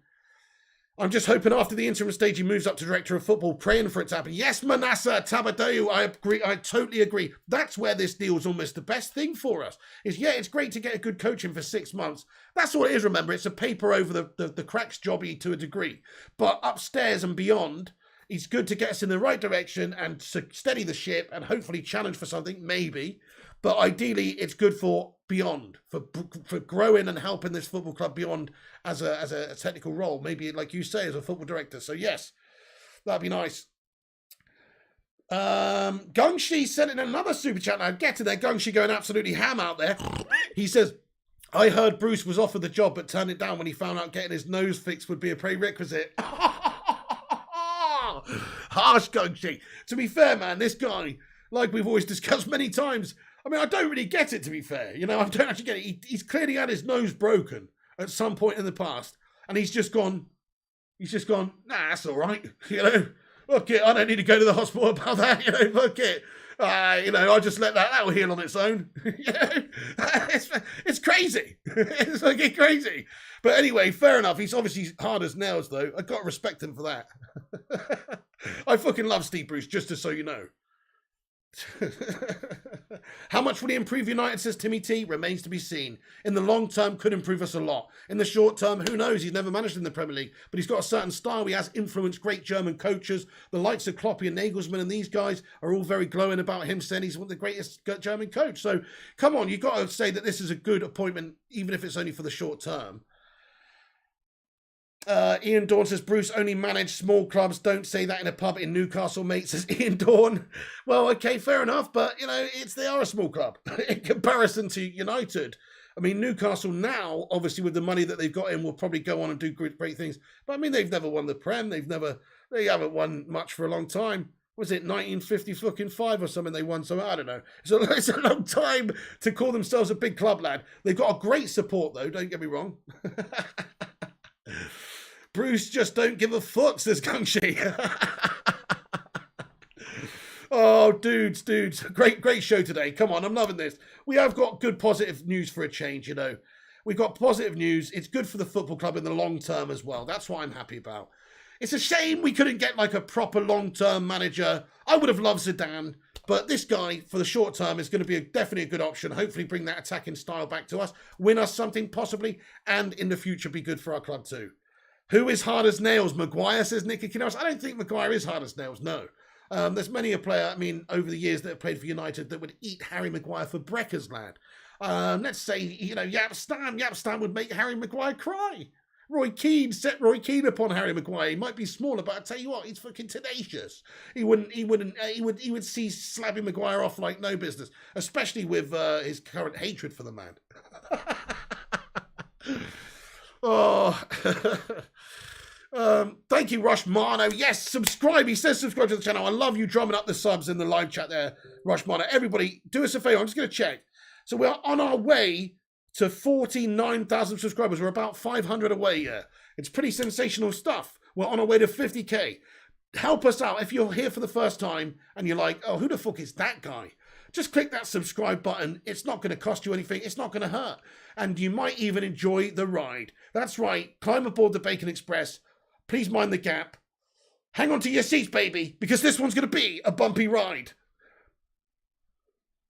[SPEAKER 1] I'm just hoping after the interim stage he moves up to director of football, praying for it to happen. Yes, Manassa Tabadoyu, I agree. I totally agree. That's where this deal is almost the best thing for us. Yeah, it's great to get a good coach in for 6 months. That's all it is, remember. It's a paper over the cracks jobby to a degree. But upstairs and beyond, it's good to get us in the right direction and steady the ship and hopefully challenge for something, maybe. But ideally, it's good for beyond, for growing and helping this football club beyond as a technical role. Maybe, like you say, as a football director. So, yes, that'd be nice. Gungshi sent in another super chat. Now, get to there. Gungshi going absolutely ham out there. He says, I heard Bruce was offered the job, but turned it down when he found out getting his nose fixed would be a prerequisite. Harsh, Gungshi. To be fair, man, this guy, like we've always discussed many times, I mean, I don't really get it, to be fair. You know, I don't actually get it. He's clearly had his nose broken at some point in the past. And he's just gone, nah, that's all right. You know, fuck it. I don't need to go to the hospital about that. You know, fuck it. You know, I'll just let that'll heal on its own. You know, it's crazy. It's fucking crazy. But anyway, fair enough. He's obviously hard as nails, though. I've got to respect him for that. I fucking love Steve Bruce, just so you know. How much will he improve United, says Timmy T? Remains to be seen. In the long term, could improve us a lot. In the short term, who knows? He's never managed in the Premier League, but he's got a certain style. He has influenced great German coaches. The likes of Klopp and Nagelsmann and these guys are all very glowing about him, saying he's one of the greatest German coach. So, come on, you've got to say that this is a good appointment, even if it's only for the short term. Ian Dawn says, Bruce only managed small clubs. Don't say that in a pub in Newcastle, mate, says Ian Dawn. Well, okay, fair enough. But, you know, they are a small club in comparison to United. I mean, Newcastle now, obviously, with the money that they've got in, will probably go on and do great things. But, I mean, they've never won the Prem. They haven't won much for a long time. Was it 1955 or something they won? So I don't know. So it's a long time to call themselves a big club, lad. They've got a great support, though. Don't get me wrong. Bruce just don't give a fuck, says Gungshi. Oh, dudes. Great show today. Come on, I'm loving this. We have got good positive news for a change, you know. We've got positive news. It's good for the football club in the long term as well. That's what I'm happy about. It's a shame we couldn't get like a proper long-term manager. I would have loved Zidane, but this guy, for the short term, is going to be definitely a good option. Hopefully bring that attacking style back to us, win us something possibly, and in the future be good for our club too. Who is hard as nails? Maguire, says Nicky Kinos. I don't think Maguire is hard as nails, no. There's many a player, I mean, over the years that have played for United that would eat Harry Maguire for breakfast, lad. Let's say, you know, Yap Stam would make Harry Maguire cry. Roy Keane set Roy Keane upon Harry Maguire. He might be smaller, but I tell you what, he's fucking tenacious. He would see slapping Maguire off like no business, especially with his current hatred for the man. Oh, thank you, Rush Marno. Yes, subscribe. He says subscribe to the channel. I love you drumming up the subs in the live chat there, Rush Marno. Everybody, do us a favor. I'm just going to check. So we're on our way to 49,000 subscribers. We're about 500 away here. It's pretty sensational stuff. We're on our way to 50k. Help us out. If you're here for the first time and you're like, oh, who the fuck is that guy? Just click that subscribe button. It's not going to cost you anything. It's not going to hurt. And you might even enjoy the ride. That's right. Climb aboard the Bacon Express. Please mind the gap. Hang on to your seats, baby, because this one's going to be a bumpy ride.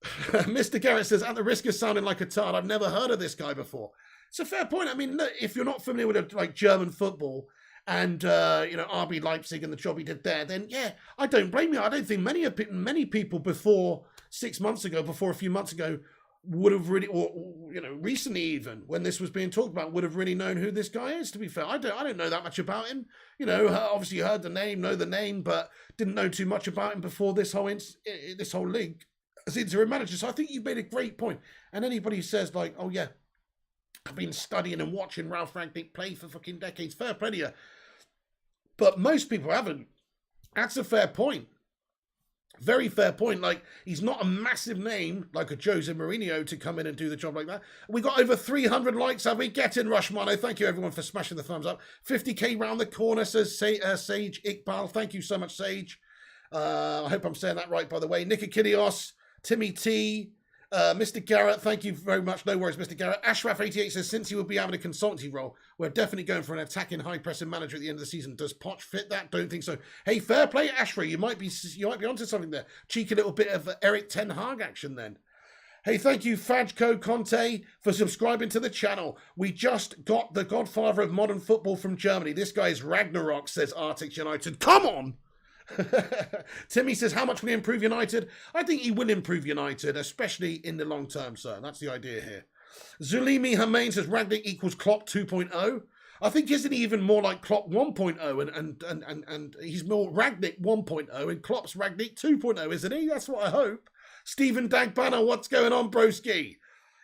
[SPEAKER 1] Mr. Garrett says, at the risk of sounding like a tard, I've never heard of this guy before. It's a fair point. I mean, look, if you're not familiar with like German football and, you know, RB Leipzig and the job he did there, then, yeah, I don't blame you. I don't think many people before 6 months ago, before a few months ago, would have really, or recently even when this was being talked about, would have really known who this guy is. To be fair, I don't know that much about him. Obviously heard the name, know the name, but didn't know too much about him before this whole link as interim manager. So I think you made a great point. And anybody who says like, oh yeah, I've been studying and watching Ralf Rangnick play for fucking decades, fair play to you. But most people haven't. That's a fair point. Very fair point. Like, he's not a massive name like a Jose Mourinho to come in and do the job like that. We got over 300 likes, have we? Get in, Rushmano. Thank you, everyone, for smashing the thumbs up. 50k round the corner, says Sage Iqbal. Thank you so much, Sage. I hope I'm saying that right, by the way. Nikakilios, Timmy T, Mr. Garrett, thank you very much. No worries, Mr. Garrett. Ashraf88 says, since he will be having a consultancy role, we're definitely going for an attacking, high-pressing manager at the end of the season. Does Poch fit that? Don't think so. Hey, fair play, Ashra. You might be onto something there. Cheeky little bit of Eric Ten Hag action then. Hey, thank you, Fajco Conte, for subscribing to the channel. We just got the godfather of modern football from Germany. This guy is Ragnarok, says Arctic United. Come on! Timmy says, how much will he improve United? I think he will improve United, especially in the long term, sir. That's the idea here. Zulimi Hamain says, Rangnick equals Klopp 2.0. I think isn't he even more like Klopp 1.0 and he's more Rangnick 1.0 and Klopp's Rangnick 2.0, isn't he? That's what I hope. Stephen Dagbana, what's going on, broski?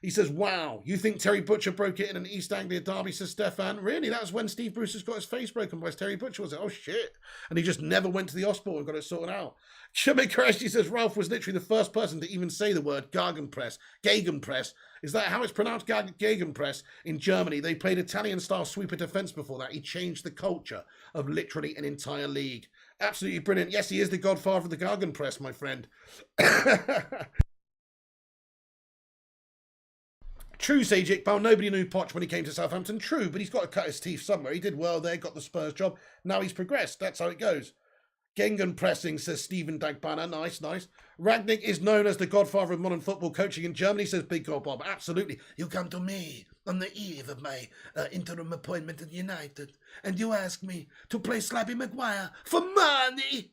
[SPEAKER 1] He says, wow, you think Terry Butcher broke it in an East Anglia derby, says Stefan. Really? That was when Steve Bruce's got his face broken by Terry Butcher, was it? Oh, shit. And he just never went to the hospital and got it sorted out. Shemik Koreshi says, Ralf was literally the first person to even say the word Gegenpress. Gegenpress. Is that how it's pronounced? Gegenpress in Germany. They played Italian-style sweeper defence before that. He changed the culture of literally an entire league. Absolutely brilliant. Yes, he is the godfather of the Gegenpress, my friend. True, Sage Iqbal. Nobody knew Poch when he came to Southampton. True, but he's got to cut his teeth somewhere. He did well there, got the Spurs job. Now he's progressed. That's how it goes. Gegenpressing, says Stephen Dagbana. Nice, nice. Rangnick is known as the godfather of modern football coaching in Germany, says Big God Bob. Absolutely. You come to me on the eve of my interim appointment at United, and you ask me to play Slappy Maguire for money.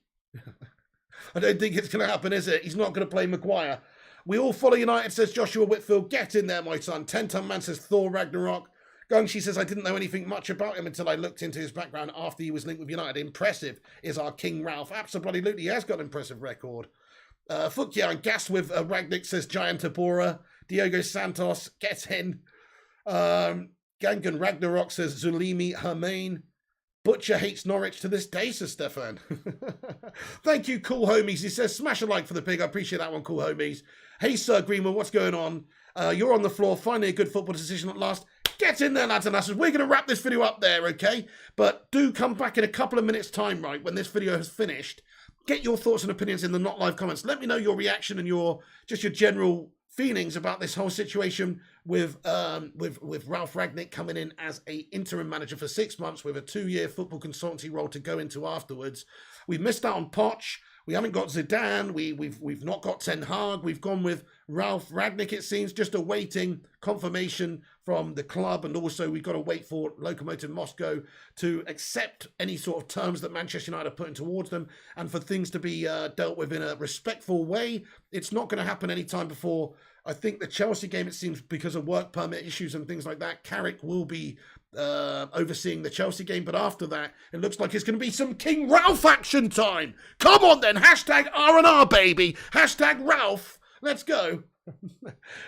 [SPEAKER 1] I don't think it's going to happen, is it? He's not going to play Maguire. We all follow United, says Joshua Whitfield. Get in there, my son. 10-ton man, says Thor Ragnarok. Gungshi says, I didn't know anything much about him until I looked into his background after he was linked with United. Impressive is our King Ralph. Absolutely, he has got an impressive record. Fuck yeah, I'm gassed with Rangnick, says Giant Tabora. Diogo Santos, get in. Gangan Ragnarok, says Zulimi Hermain. Butcher hates Norwich to this day, says Stefan. Thank you, cool homies. He says, smash a like for the pig. I appreciate that one, cool homies. Hey, Sir Greenwood, what's going on? You're on the floor. Finally a good football decision at last. Get in there, lads and lasses. We're going to wrap this video up there, okay? But do come back in a couple of minutes' time, right, when this video has finished. Get your thoughts and opinions in the not live comments. Let me know your reaction and your general feelings about this whole situation with Ralf Rangnick coming in as an interim manager for 6 months with a 2-year football consultancy role to go into afterwards. We've missed out on Poch. We haven't got Zidane. We've not got Ten Hag. We've gone with Ralf Rangnick, it seems, just awaiting confirmation from the club. And also we've got to wait for Lokomotiv Moscow to accept any sort of terms that Manchester United are putting towards them and for things to be dealt with in a respectful way. It's not going to happen anytime before, I think, the Chelsea game, it seems, because of work permit issues and things like that. Carrick will be overseeing the Chelsea game, but after that it looks like it's going to be some King Ralph action time. Come on then, hashtag R&R baby, hashtag Ralph, let's go.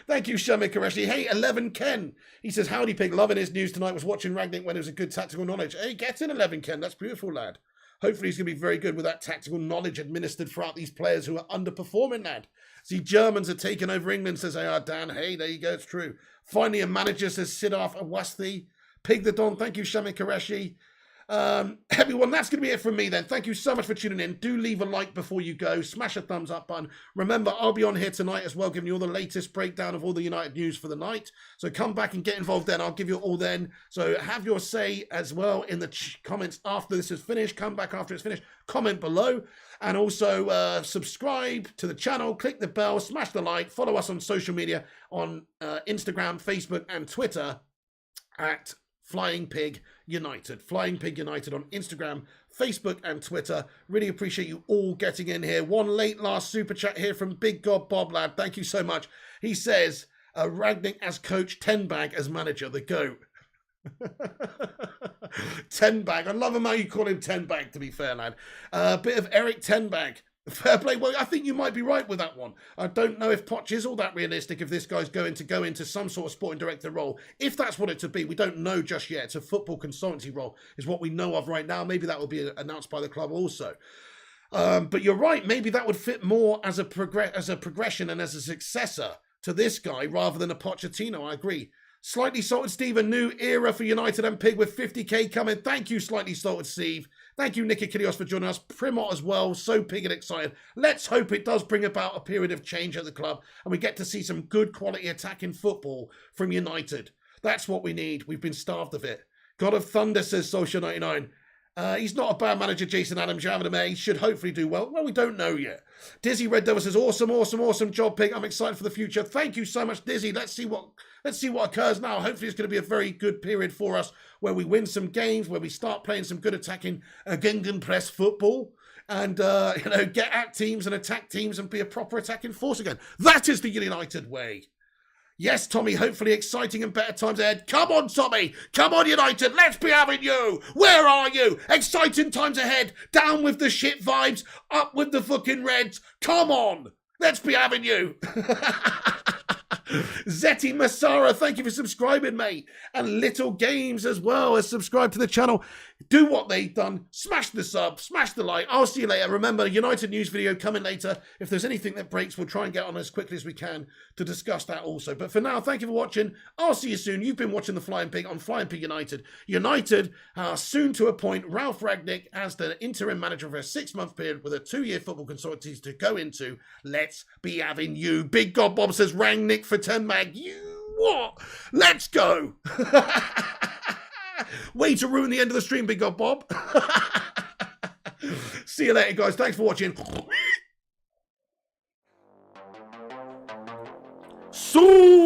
[SPEAKER 1] Thank you, Shamik Koreshi. Hey, 11 Ken, he says, howdy pig, loving his news tonight, was watching Rangnick when it was a good tactical knowledge. Hey, get in, 11 Ken, that's beautiful, lad. Hopefully he's going to be very good with that tactical knowledge administered throughout these players who are underperforming, lad. See, Germans are taking over England, says AR Dan. Hey, there you go, it's true. Finally a manager, says Siddharth Awasthi. Pig the Don, thank you, Shami Koreshi. Everyone, that's going to be it from me then. Thank you so much for tuning in. Do leave a like before you go. Smash a thumbs up button. Remember, I'll be on here tonight as well, giving you all the latest breakdown of all the United news for the night. So come back and get involved then. I'll give you all then. So have your say as well in the comments after this is finished. Come back after it's finished. Comment below. And also subscribe to the channel. Click the bell. Smash the like. Follow us on social media on Instagram, Facebook, and Twitter at Flying Pig United. Flying Pig United on Instagram, Facebook, and Twitter. Really appreciate you all getting in here. One late last super chat here from Big God Bob Lad. Thank you so much. He says, Rangnick as coach, Ten Bag as manager, the GOAT. Ten Bag. I love him how you call him Ten Bag, to be fair, lad. A bit of Eric Ten Bag. Fair play. Well, I think you might be right with that one. I don't know if Poch is all that realistic, if this guy's going to go into some sort of sporting director role. If that's what it to be, we don't know just yet. It's a football consultancy role, is what we know of right now. Maybe that will be announced by the club also. But you're right. Maybe that would fit more as a progression and as a successor to this guy rather than a Pochettino. I agree. Slightly Salted Steve, a new era for United and Pig with 50k coming. Thank you, Slightly Salted Steve. Thank you, Nicky Kyrgios, for joining us. Primot as well. So Pig and excited. Let's hope it does bring about a period of change at the club and we get to see some good quality attacking football from United. That's what we need. We've been starved of it. God of Thunder, says Social 99. He's not a bad manager, Jason Adams. You're having him there. He should hopefully do well. Well, we don't know yet. Dizzy Red Devil says, awesome job, Pig. I'm excited for the future. Thank you so much, Dizzy. Let's see what occurs now. Hopefully it's going to be a very good period for us where we win some games, where we start playing some good attacking gegenpress football and, get at teams and attack teams and be a proper attacking force again. That is the United way. Yes, Tommy, hopefully exciting and better times ahead. Come on, Tommy. Come on, United. Let's be having you. Where are you? Exciting times ahead. Down with the shit vibes. Up with the fucking Reds. Come on. Let's be having you. Zeti Masara, thank you for subscribing, mate. And Little Games as well has subscribed to the channel. Do what they've done. Smash the sub, smash the like. I'll see you later. Remember, United news video coming later. If there's anything that breaks, we'll try and get on as quickly as we can to discuss that also. But for now, thank you for watching. I'll see you soon. You've been watching The Flying Pig on Flying Pig United. United are soon to appoint Ralf Rangnick as the interim manager for a 6-month period with a 2-year football consultancy to go into. Let's be having you. Big God Bob says Rangnick for 10 mag. You what? Let's go. Way to ruin the end of the stream, Big God Bob. See you later, guys. Thanks for watching. So